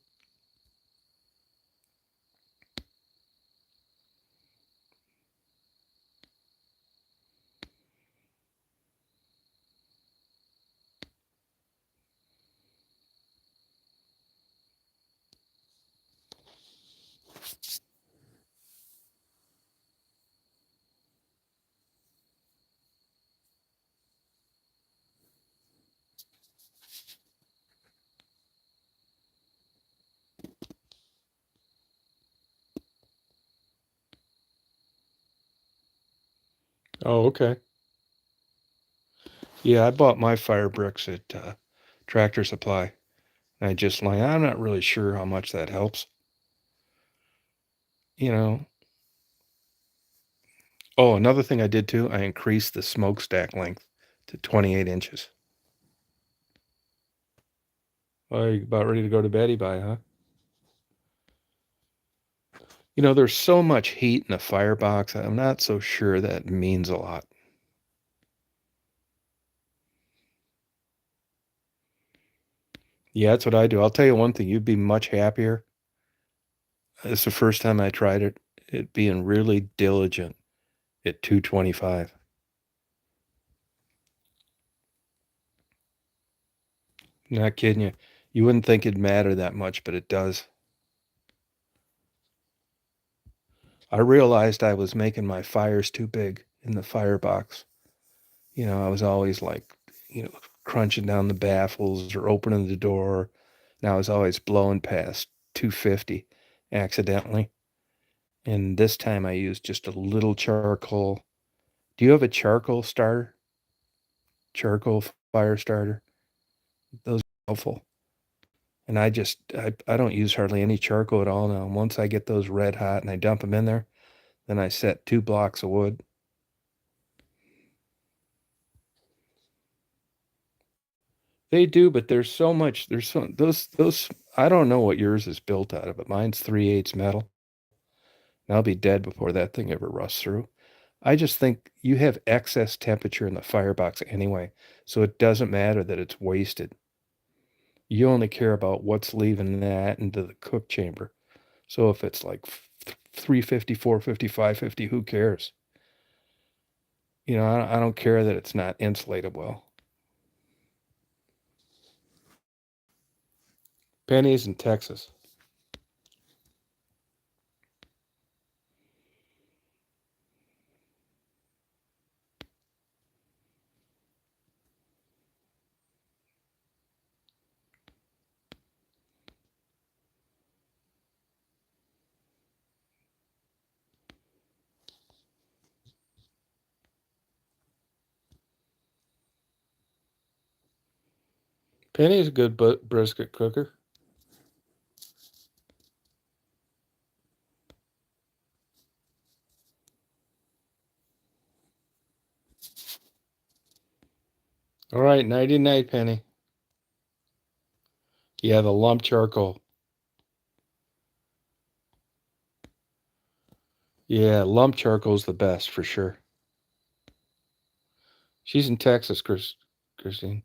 S1: Oh, okay. Yeah, I bought my fire bricks at Tractor Supply. And I just like, I'm not really sure how much that helps. You know. Oh, another thing I did too, I increased the smokestack length to 28 inches. Oh, you about ready to go to bed, by, huh? There's so much heat in a firebox. I'm not so sure that means a lot. Yeah, that's what I do. I'll tell you one thing, you'd be much happier. It's the first time I tried it being really diligent at 225. Not kidding you. You wouldn't think it'd matter that much, but it does. I realized I was making my fires too big in the firebox. I was always like, crunching down the baffles or opening the door. And I was always blowing past 250 accidentally. And this time I used just a little charcoal. Do you have a charcoal starter? Charcoal fire starter? Those are helpful. And I don't use hardly any charcoal at all now. Once I get those red hot and I dump them in there, then I set 2 blocks of wood. They do, but there's so those I don't know what yours is built out of, but mine's 3/8 metal. And I'll be dead before that thing ever rusts through. I just think you have excess temperature in the firebox anyway, so it doesn't matter that it's wasted. You only care about what's leaving that into the cook chamber. So if it's like 350, 450, 550, who cares? You know, I don't care that it's not insulated well. Penny's in Texas. Penny's a good brisket cooker. All right, nighty night, Penny. Yeah, the lump charcoal. Yeah, lump charcoal's the best for sure. She's in Texas, Christine.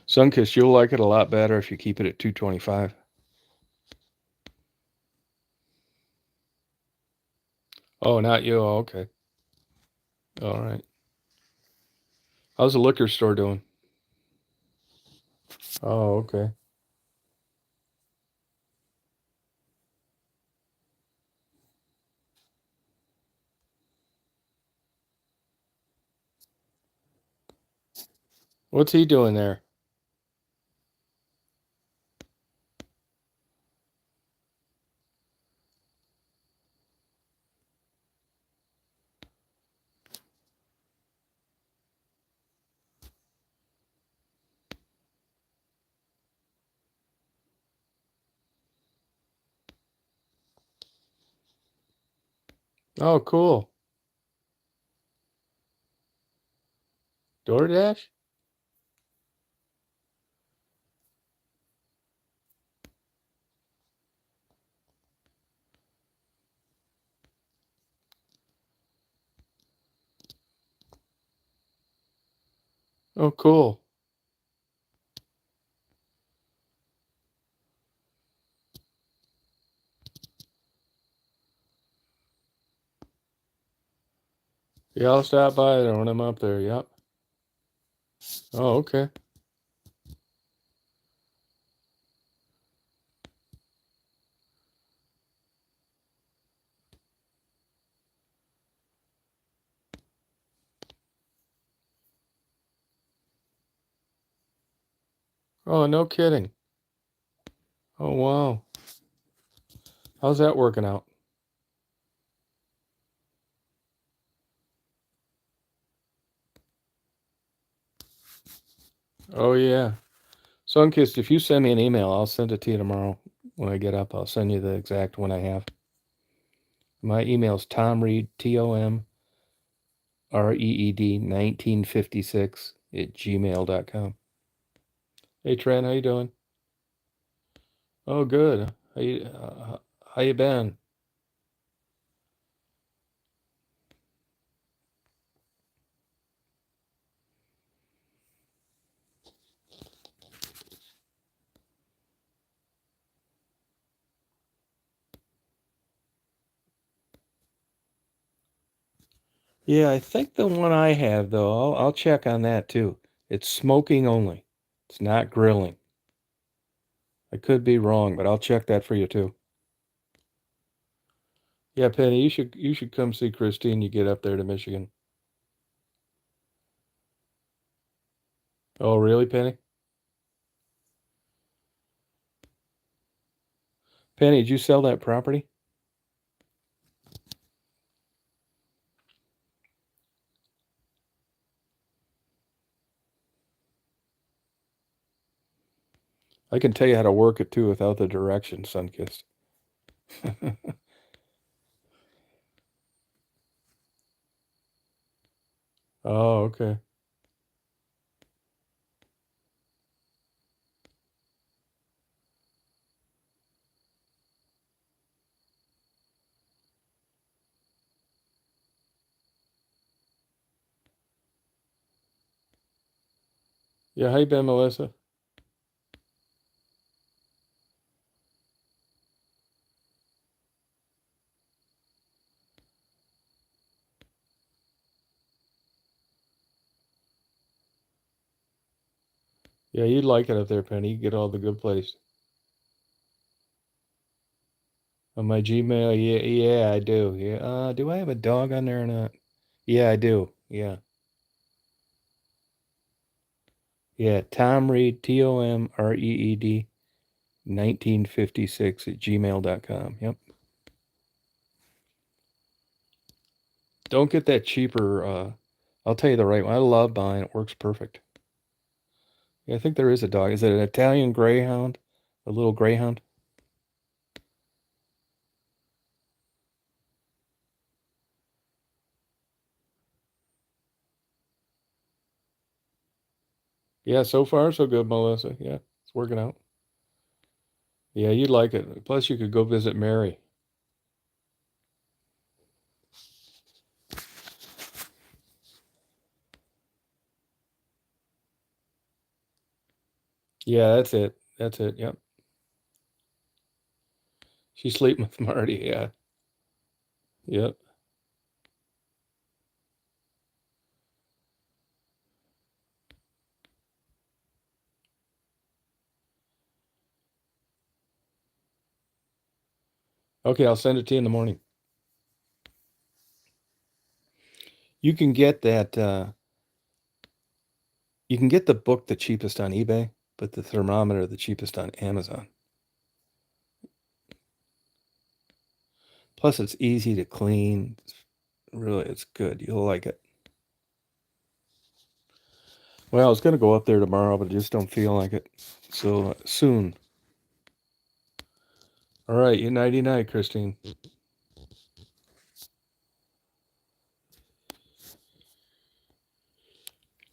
S1: Sunkiss, you'll like it a lot better if you keep it at 225. Oh, not you. Oh, okay. All right. How's the liquor store doing? Oh, okay. What's he doing there? Oh, cool. DoorDash? Oh, cool. Yeah, I'll stop by there when I'm up there. Yep. Oh, okay. Oh, no kidding. Oh, wow. How's that working out? Oh, yeah. Sunkissed, if you send me an email, I'll send it to you tomorrow when I get up. I'll send you the exact one I have. My email's tomreed, TOMREED 1956 at gmail.com. Hey, Trent, how you doing? Oh, good. How you been? Yeah, I think the one I have though, I'll check on that too. It's smoking only. It's not grilling. I could be wrong, but I'll check that for you too. Yeah, Penny, you should come see Christine. You get up there to Michigan. Oh, really, Penny? Penny, did you sell that property? I can tell you how to work it too without the directions, Sunkissed. Oh, okay. Yeah, how you been, Melissa? Yeah, you'd like it up there, Penny. You get all the good place. On my Gmail, yeah, yeah, I do. Yeah, do I have a dog on there or not? Yeah, I do. Yeah, yeah. Tom Reed, TomReed, 1956 at gmail.com. Yep. Don't get that cheaper. I'll tell you the right one. I love mine. It works perfect. Yeah, I think there is a dog. Is it an Italian Greyhound? A little Greyhound? Yeah, so far so good, Melissa. Yeah, it's working out. Yeah, you'd like it. Plus, you could go visit Mary. Yeah, that's it. That's it. Yep. She's sleeping with Marty. Yeah. Yep. Okay, I'll send it to you in the morning. You can get that. You can get the book the cheapest on eBay, but the thermometer the cheapest on Amazon. Plus, it's easy to clean. Really, it's good. You'll like it. Well, I was gonna go up there tomorrow, but I just don't feel like it. So soon. All right, you nighty night, Christine.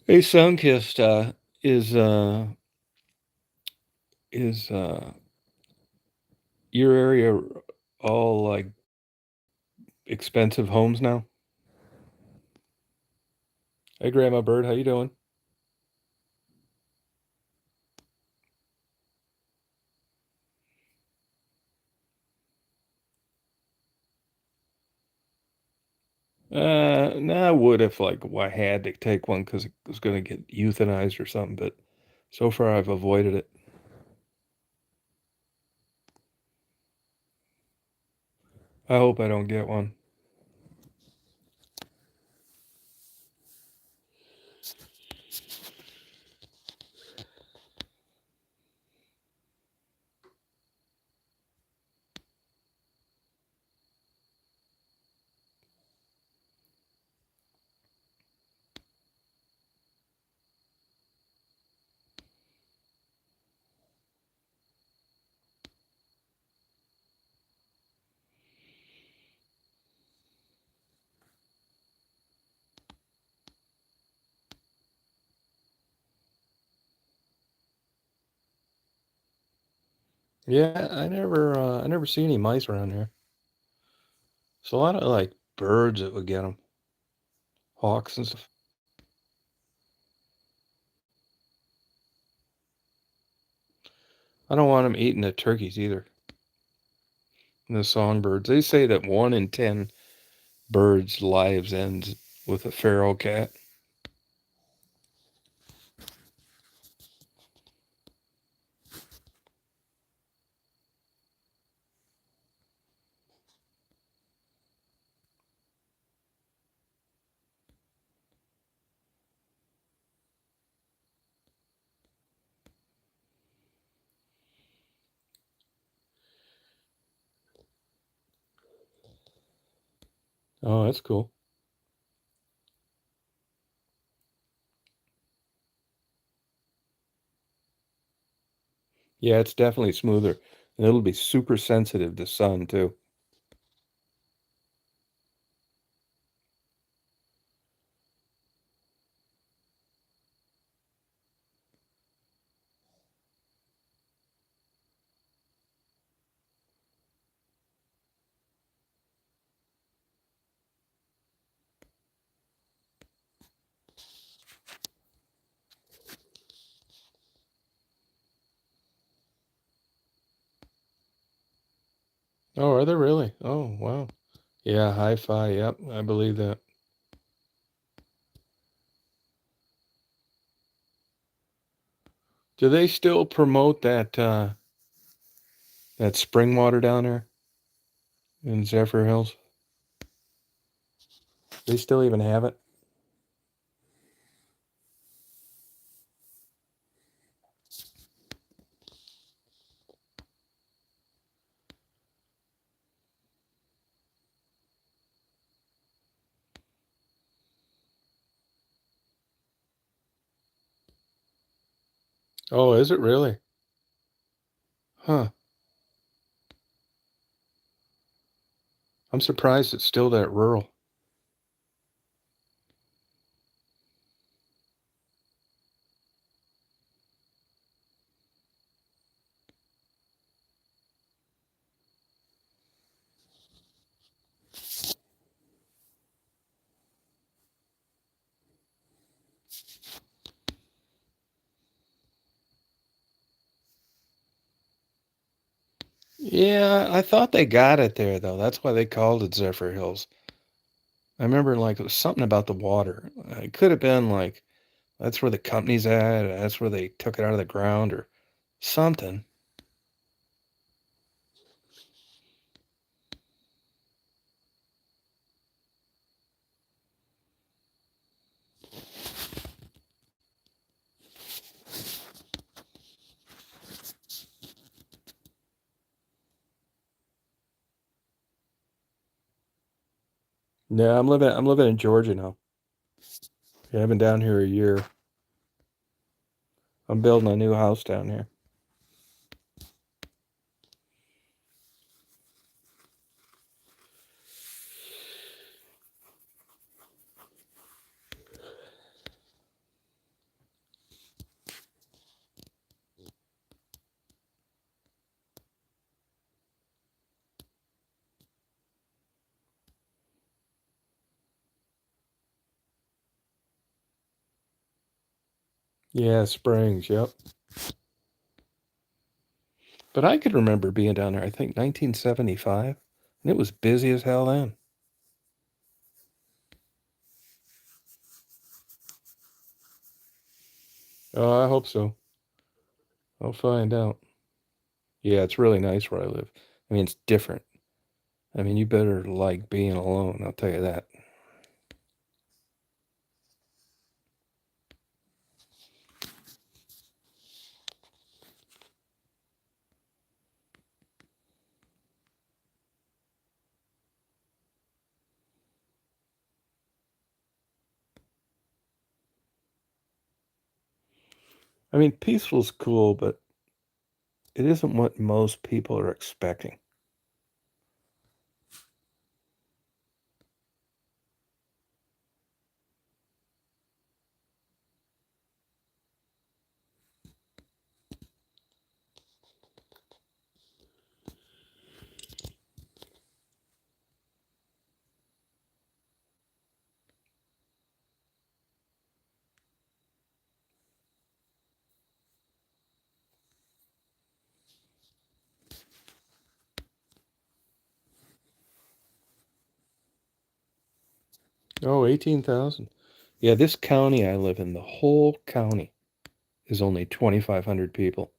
S1: Hey, Sunkist, is uh is your area all like expensive homes now? Hey, Grandma Bird, how you doing? Nah, I would if like I had to take one because it was gonna get euthanized or something, but so far I've avoided it. I hope I don't get one. Yeah, I never see any mice around here. It's a lot of like birds that would get them, hawks and stuff. I don't want them eating the turkeys either. And the songbirds. They say that 1 in 10 birds' lives ends with a feral cat. Oh, that's cool. Yeah, it's definitely smoother. And it'll be super sensitive to sun too. Oh, are they really? Oh, wow. Yeah, hi-fi. Yep, I believe that. Do they still promote that spring water down there in Zephyr Hills? They still even have it? Oh, is it really? Huh. I'm surprised it's still that rural. Yeah, I thought they got it there though. That's why they called it Zephyr Hills. I remember like it was something about the water. It could have been like that's where the company's at. That's where they took it out of the ground or something. Yeah, I'm living in Georgia now. Yeah, I've been down here a year. I'm building a new house down here. Yeah, Springs, yep. But I could remember being down there, I think 1975, and it was busy as hell then. Oh, I hope so. I'll find out. Yeah, it's really nice where I live. I mean, it's different. I mean, you better like being alone, I'll tell you that. I mean, peaceful's cool, but it isn't what most people are expecting. Oh, 18,000. Yeah, this county I live in, the whole county is only 2,500 people.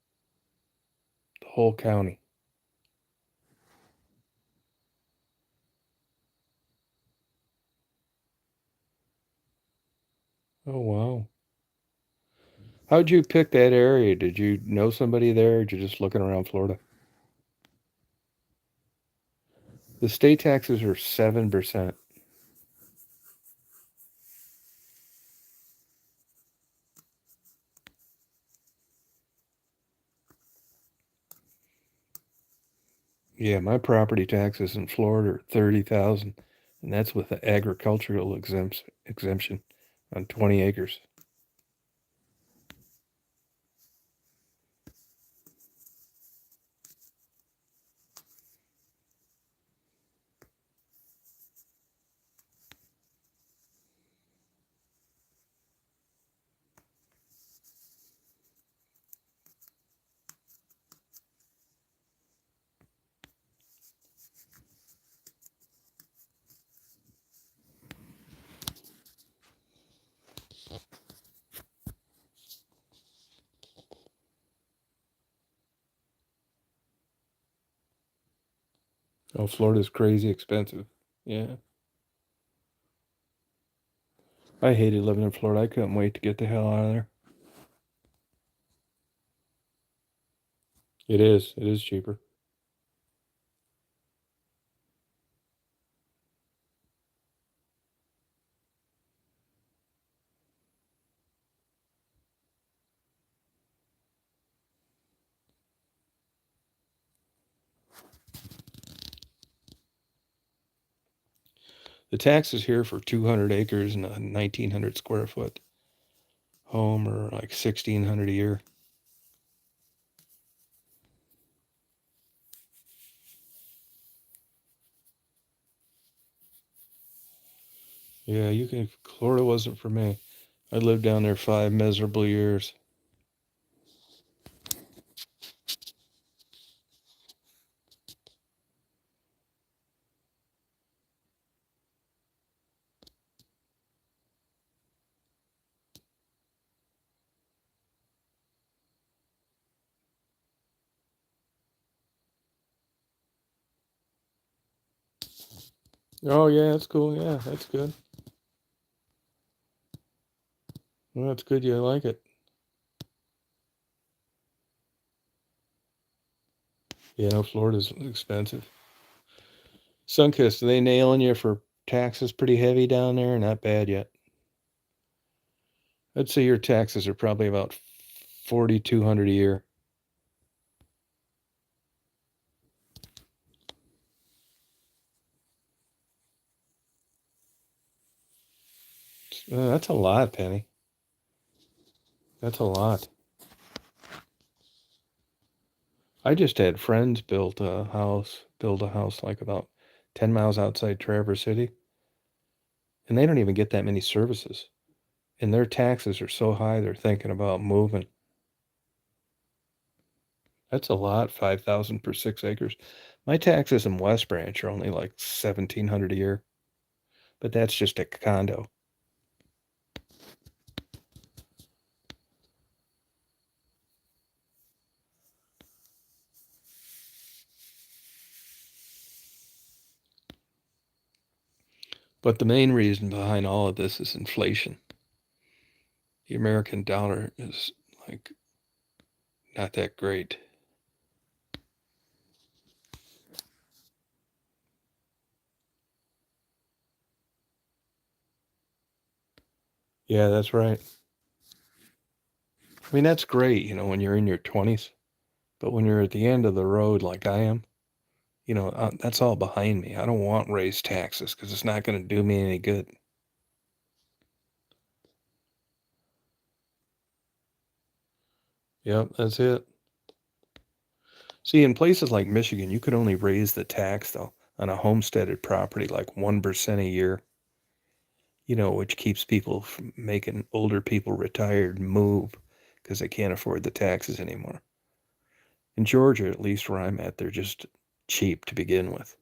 S1: The whole county. Oh, wow. How'd you pick that area? Did you know somebody there, or did you just looking around Florida? The state taxes are 7%. Yeah, my property taxes in Florida are 30,000, and that's with the agricultural exemption on 20 acres. Oh, Florida's crazy expensive. Yeah. I hated living in Florida. I couldn't wait to get the hell out of there. It is. It is cheaper. The taxes here for 200 acres and a 1,900 square foot home are like 1,600 a year. Yeah, you can. Florida wasn't for me. I lived down there 5 miserable years. Oh yeah, that's cool. Yeah, that's good. Well, that's good. You like it. Yeah, no, Florida's expensive. Sunkist, are they nailing you for taxes pretty heavy down there? Not bad yet. I'd say your taxes are probably about 4,200 a year. That's a lot, Penny. That's a lot. I just had friends build a house like about 10 miles outside Traverse City, and they don't even get that many services. And their taxes are so high, they're thinking about moving. That's a lot, 5,000 per 6 acres. My taxes in West Branch are only like 1,700 a year, but that's just a condo. But the main reason behind all of this is inflation. The American dollar is like not that great. Yeah, that's right. I mean, that's great, when you're in your 20s, but when you're at the end of the road like I am, that's all behind me. I don't want raised taxes because it's not going to do me any good. Yep, that's it. See, in places like Michigan, you could only raise the tax, though, on a homesteaded property like 1% a year, which keeps people from making older people retired move because they can't afford the taxes anymore. In Georgia, at least where I'm at, they're just cheap to begin with.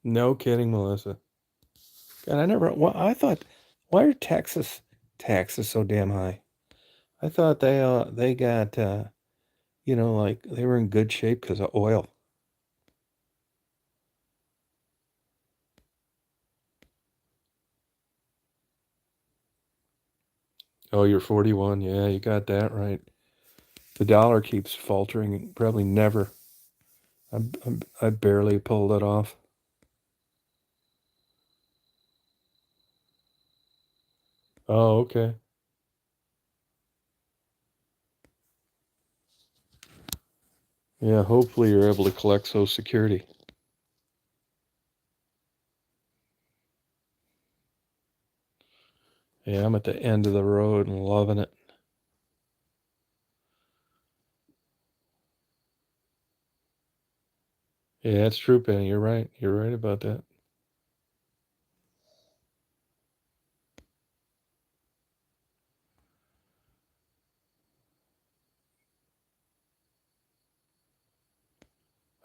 S1: No kidding, Melissa. God, I thought, why are Texas taxes so damn high? I thought they got, like they were in good shape because of oil. Oh, you're 41. Yeah, you got that right. The dollar keeps faltering. Probably never. I barely pulled it off. Oh, okay. Yeah, hopefully you're able to collect Social Security. Yeah, I'm at the end of the road and loving it. Yeah, that's true, Penny. You're right. You're right about that.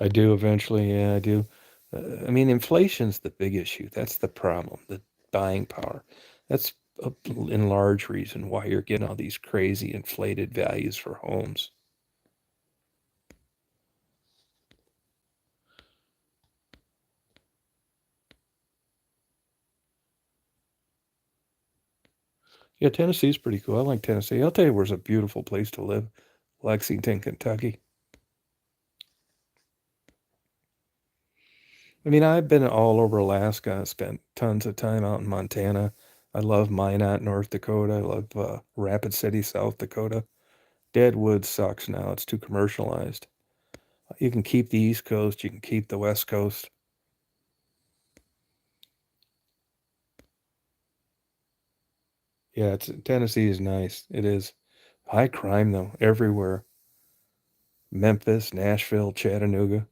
S1: I do eventually. Yeah, I do. I mean, inflation's the big issue. That's the problem. The buying power. That's in large reason why you're getting all these crazy inflated values for homes. Yeah, Tennessee's pretty cool. I like Tennessee. I'll tell you where's a beautiful place to live. Lexington, Kentucky. I mean, I've been all over Alaska. I spent tons of time out in Montana. I love Minot, North Dakota. I love Rapid City, South Dakota. Deadwood sucks now. It's too commercialized. You can keep the East Coast. You can keep the West Coast. Yeah, Tennessee is nice. It is. High crime though, everywhere. Memphis, Nashville, Chattanooga.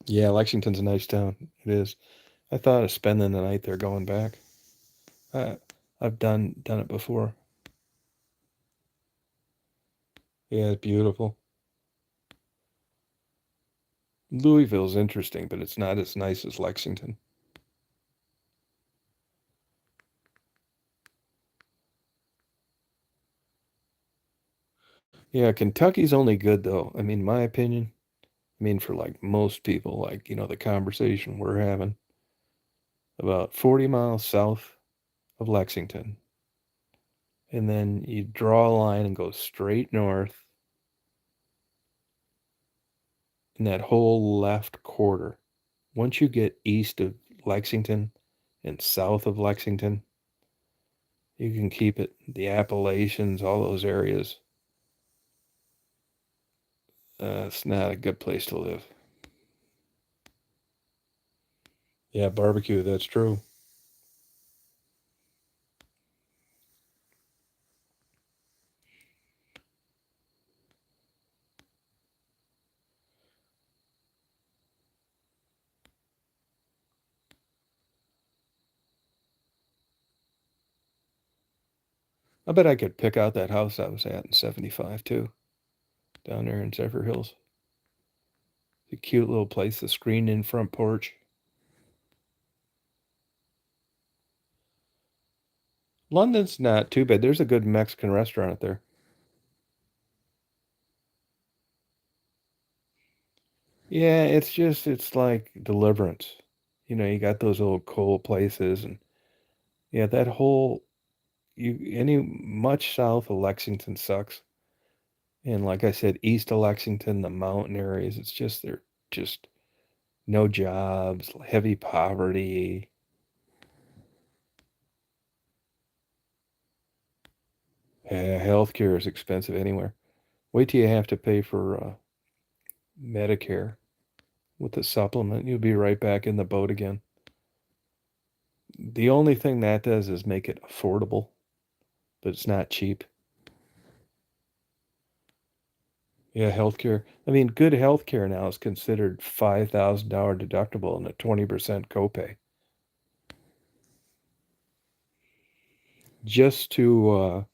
S1: Yeah, Lexington's a nice town. It is. I thought of spending the night there going back. Uh, I've done it before. Yeah, it's beautiful. Louisville's interesting, but it's not as nice as Lexington. Yeah, Kentucky's only good though. I mean, my opinion. I mean, for like most people, like, the conversation we're having, about 40 miles south of Lexington. And then you draw a line and go straight north in that whole left quarter. Once you get east of Lexington and south of Lexington, you can keep it. The Appalachians, all those areas. It's not a good place to live. Yeah, barbecue, that's true. I bet I could pick out that house I was at in 75 too, down there in Zephyr Hills. It's a cute little place, the screened in front porch. London's not too bad. There's a good Mexican restaurant out there. Yeah, it's like Deliverance. You got those old coal places and yeah, that whole any much south of Lexington sucks. And like I said, east of Lexington, the mountain areas, it's just they're just no jobs, heavy poverty. Healthcare is expensive anywhere. Wait till you have to pay for Medicare with the supplement. You'll be right back in the boat again. The only thing that does is make it affordable, but it's not cheap. Yeah, healthcare. I mean, good healthcare now is considered $5,000 deductible and a 20% copay. Just to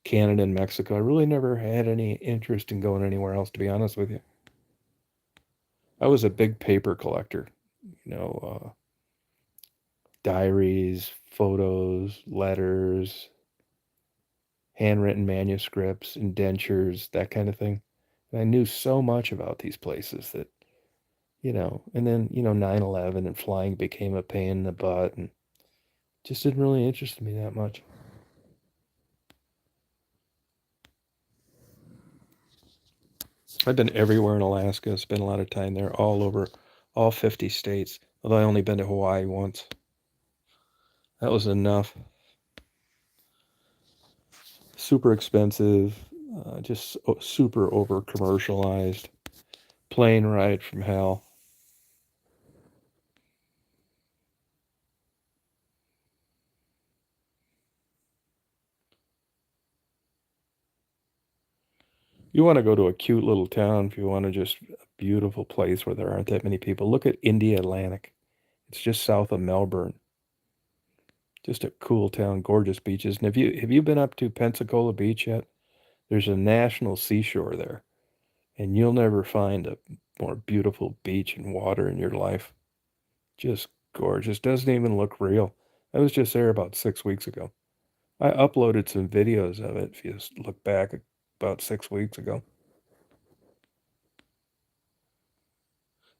S1: Canada and Mexico. I really never had any interest in going anywhere else, to be honest with you. I was a big paper collector, you know, diaries, photos, letters, handwritten manuscripts, indentures, that kind of thing. And I knew so much about these places that, and then, 9/11 and flying became a pain in the butt and just didn't really interest me that much. I've been everywhere in Alaska, spent a lot of time there, all over all 50 states, although I only been to Hawaii once. That was enough. Super expensive, just super over commercialized. Plane ride from hell. You want to go to a cute little town if you want to just a beautiful place where there aren't that many people. Look at India Atlantic. It's just south of Melbourne. Just a cool town, gorgeous beaches. And have you been up to Pensacola Beach yet? There's a national seashore there, and you'll never find a more beautiful beach and water in your life. Just gorgeous. Doesn't even look real. I was just there about 6 weeks ago. I uploaded some videos of it if you just look back about 6 weeks ago.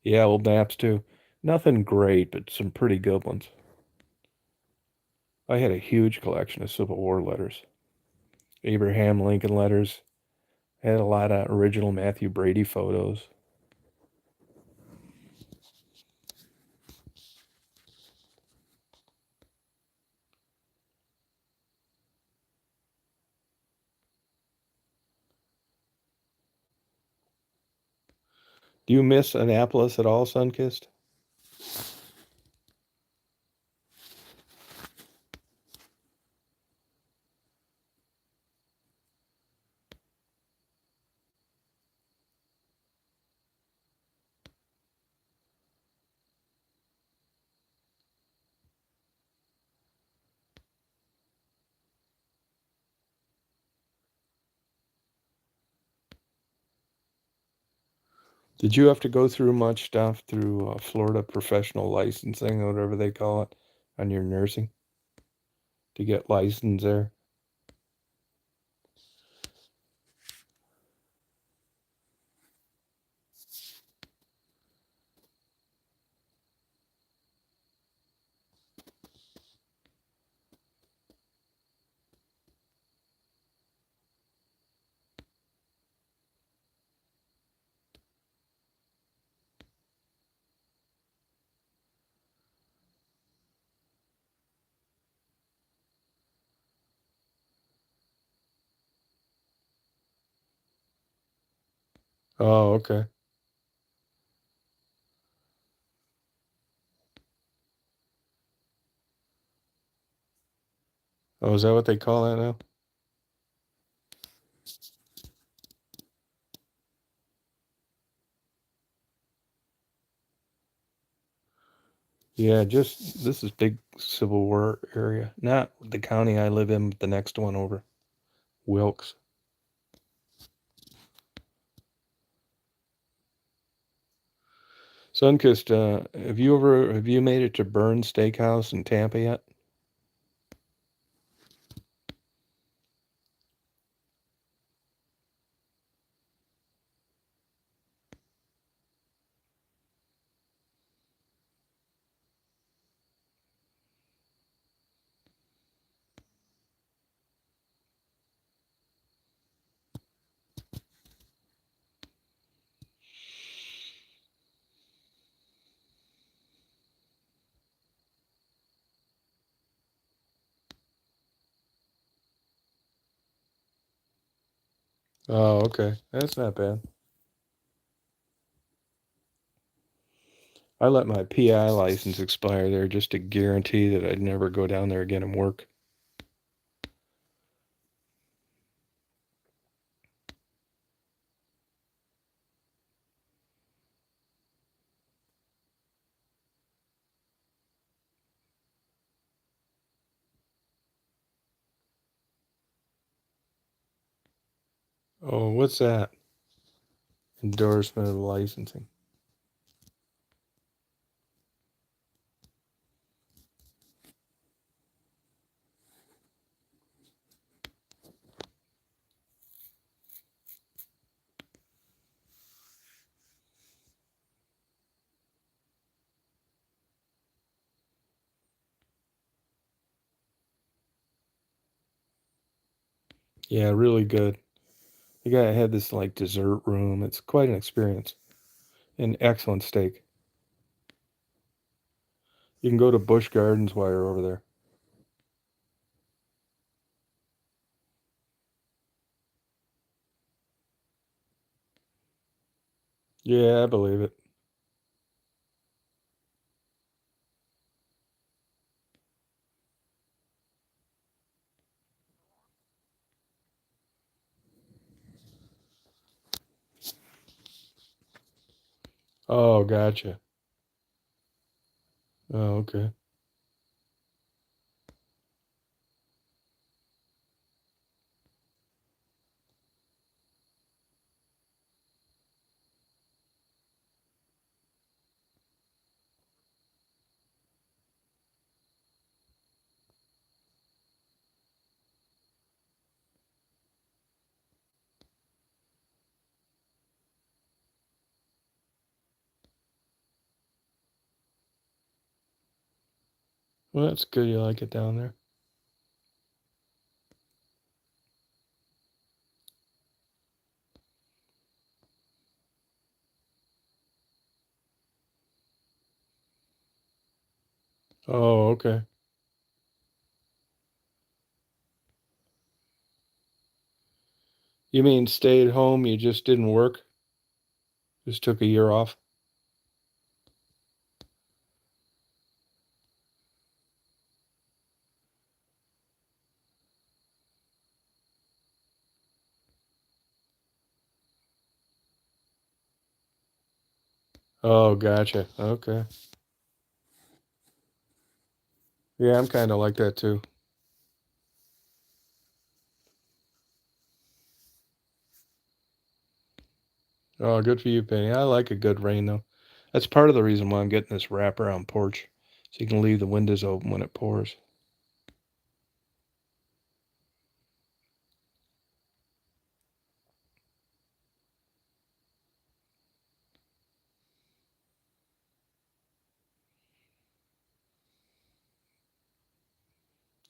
S1: Yeah, old maps too. Nothing great, but some pretty good ones. I had a huge collection of Civil War letters. Abraham Lincoln letters. I had a lot of original Matthew Brady photos. Do you miss Annapolis at all, Sunkist? Did you have to go through much stuff through Florida professional licensing or whatever they call it on your nursing to get licensed there? Oh, okay. Oh, is that what they call that now? Yeah, just this is big Civil War area. Not the county I live in, but the next one over, Wilkes. Sunkist, have you made it to Burns Steakhouse in Tampa yet? Oh, okay. That's not bad. I let my PI license expire there just to guarantee that I'd never go down there again and work. Oh, what's that? Endorsement of licensing. Yeah, really good. The guy had this like dessert room. It's quite an experience. An excellent steak. You can go to Busch Gardens while you're over there. Yeah, I believe it. Oh, gotcha. Oh, okay. Well, that's good. You like it down there. Oh, okay. You mean stayed home? You just didn't work? Just took a year off? Oh, gotcha. Okay. Yeah, I'm kind of like that too. Oh, good for you, Penny. I like a good rain though. That's part of the reason why I'm getting this wraparound porch, so you can leave the windows open when it pours.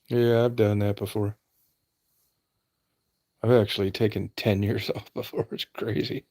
S1: Yeah, I've done that before. I've actually taken 10 years off before. It's crazy.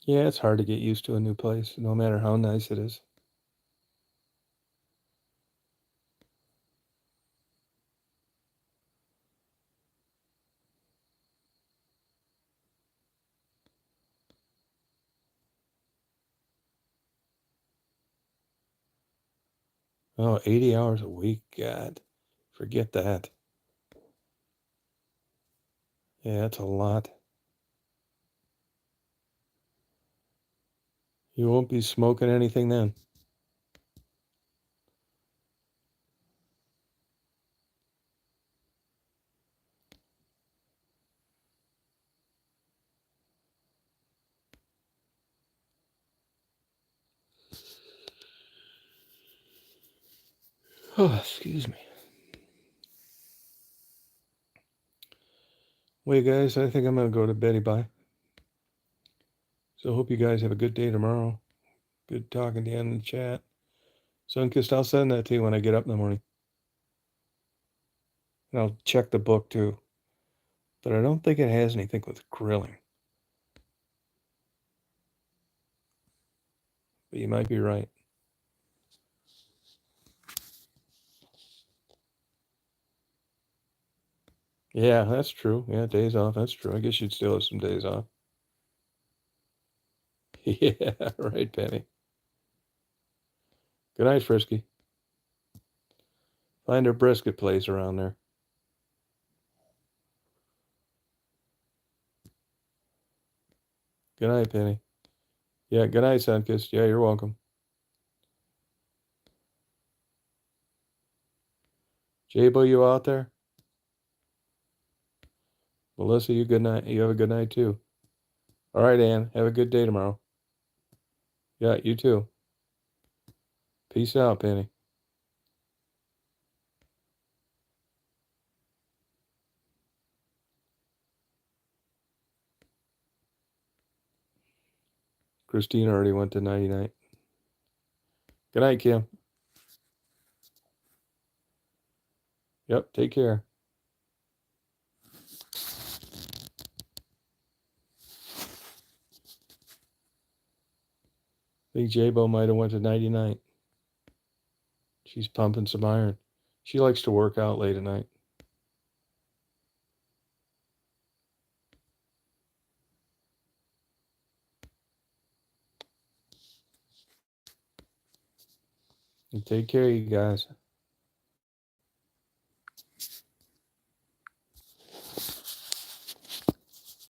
S1: Yeah, it's hard to get used to a new place, no matter how nice it is. Oh, 80 hours a week. God, forget that. Yeah, that's a lot. You won't be smoking anything then. Oh, excuse me. Well, you guys, I think I'm going to go to bed. Bye. So hope you guys have a good day tomorrow. Good talking to you in the chat. Sunkist, I'll send that to you when I get up in the morning. And I'll check the book too. But I don't think it has anything with grilling. But you might be right. Yeah, that's true. Yeah, days off. That's true. I guess you'd still have some days off. Yeah, right, Penny. Good night, Frisky. Find a brisket place around there. Good night, Penny. Yeah, good night, Sunkist. Yeah, you're welcome. Jabo, you out there? Melissa, you good night. You have a good night too. All right, Ann. Have a good day tomorrow. Yeah, you too. Peace out, Penny. Christine already went to nighty night. Good night, Kim. Yep, take care. I think Jabo might have went to nighty night. She's pumping some iron. She likes to work out late at night. And take care, you guys.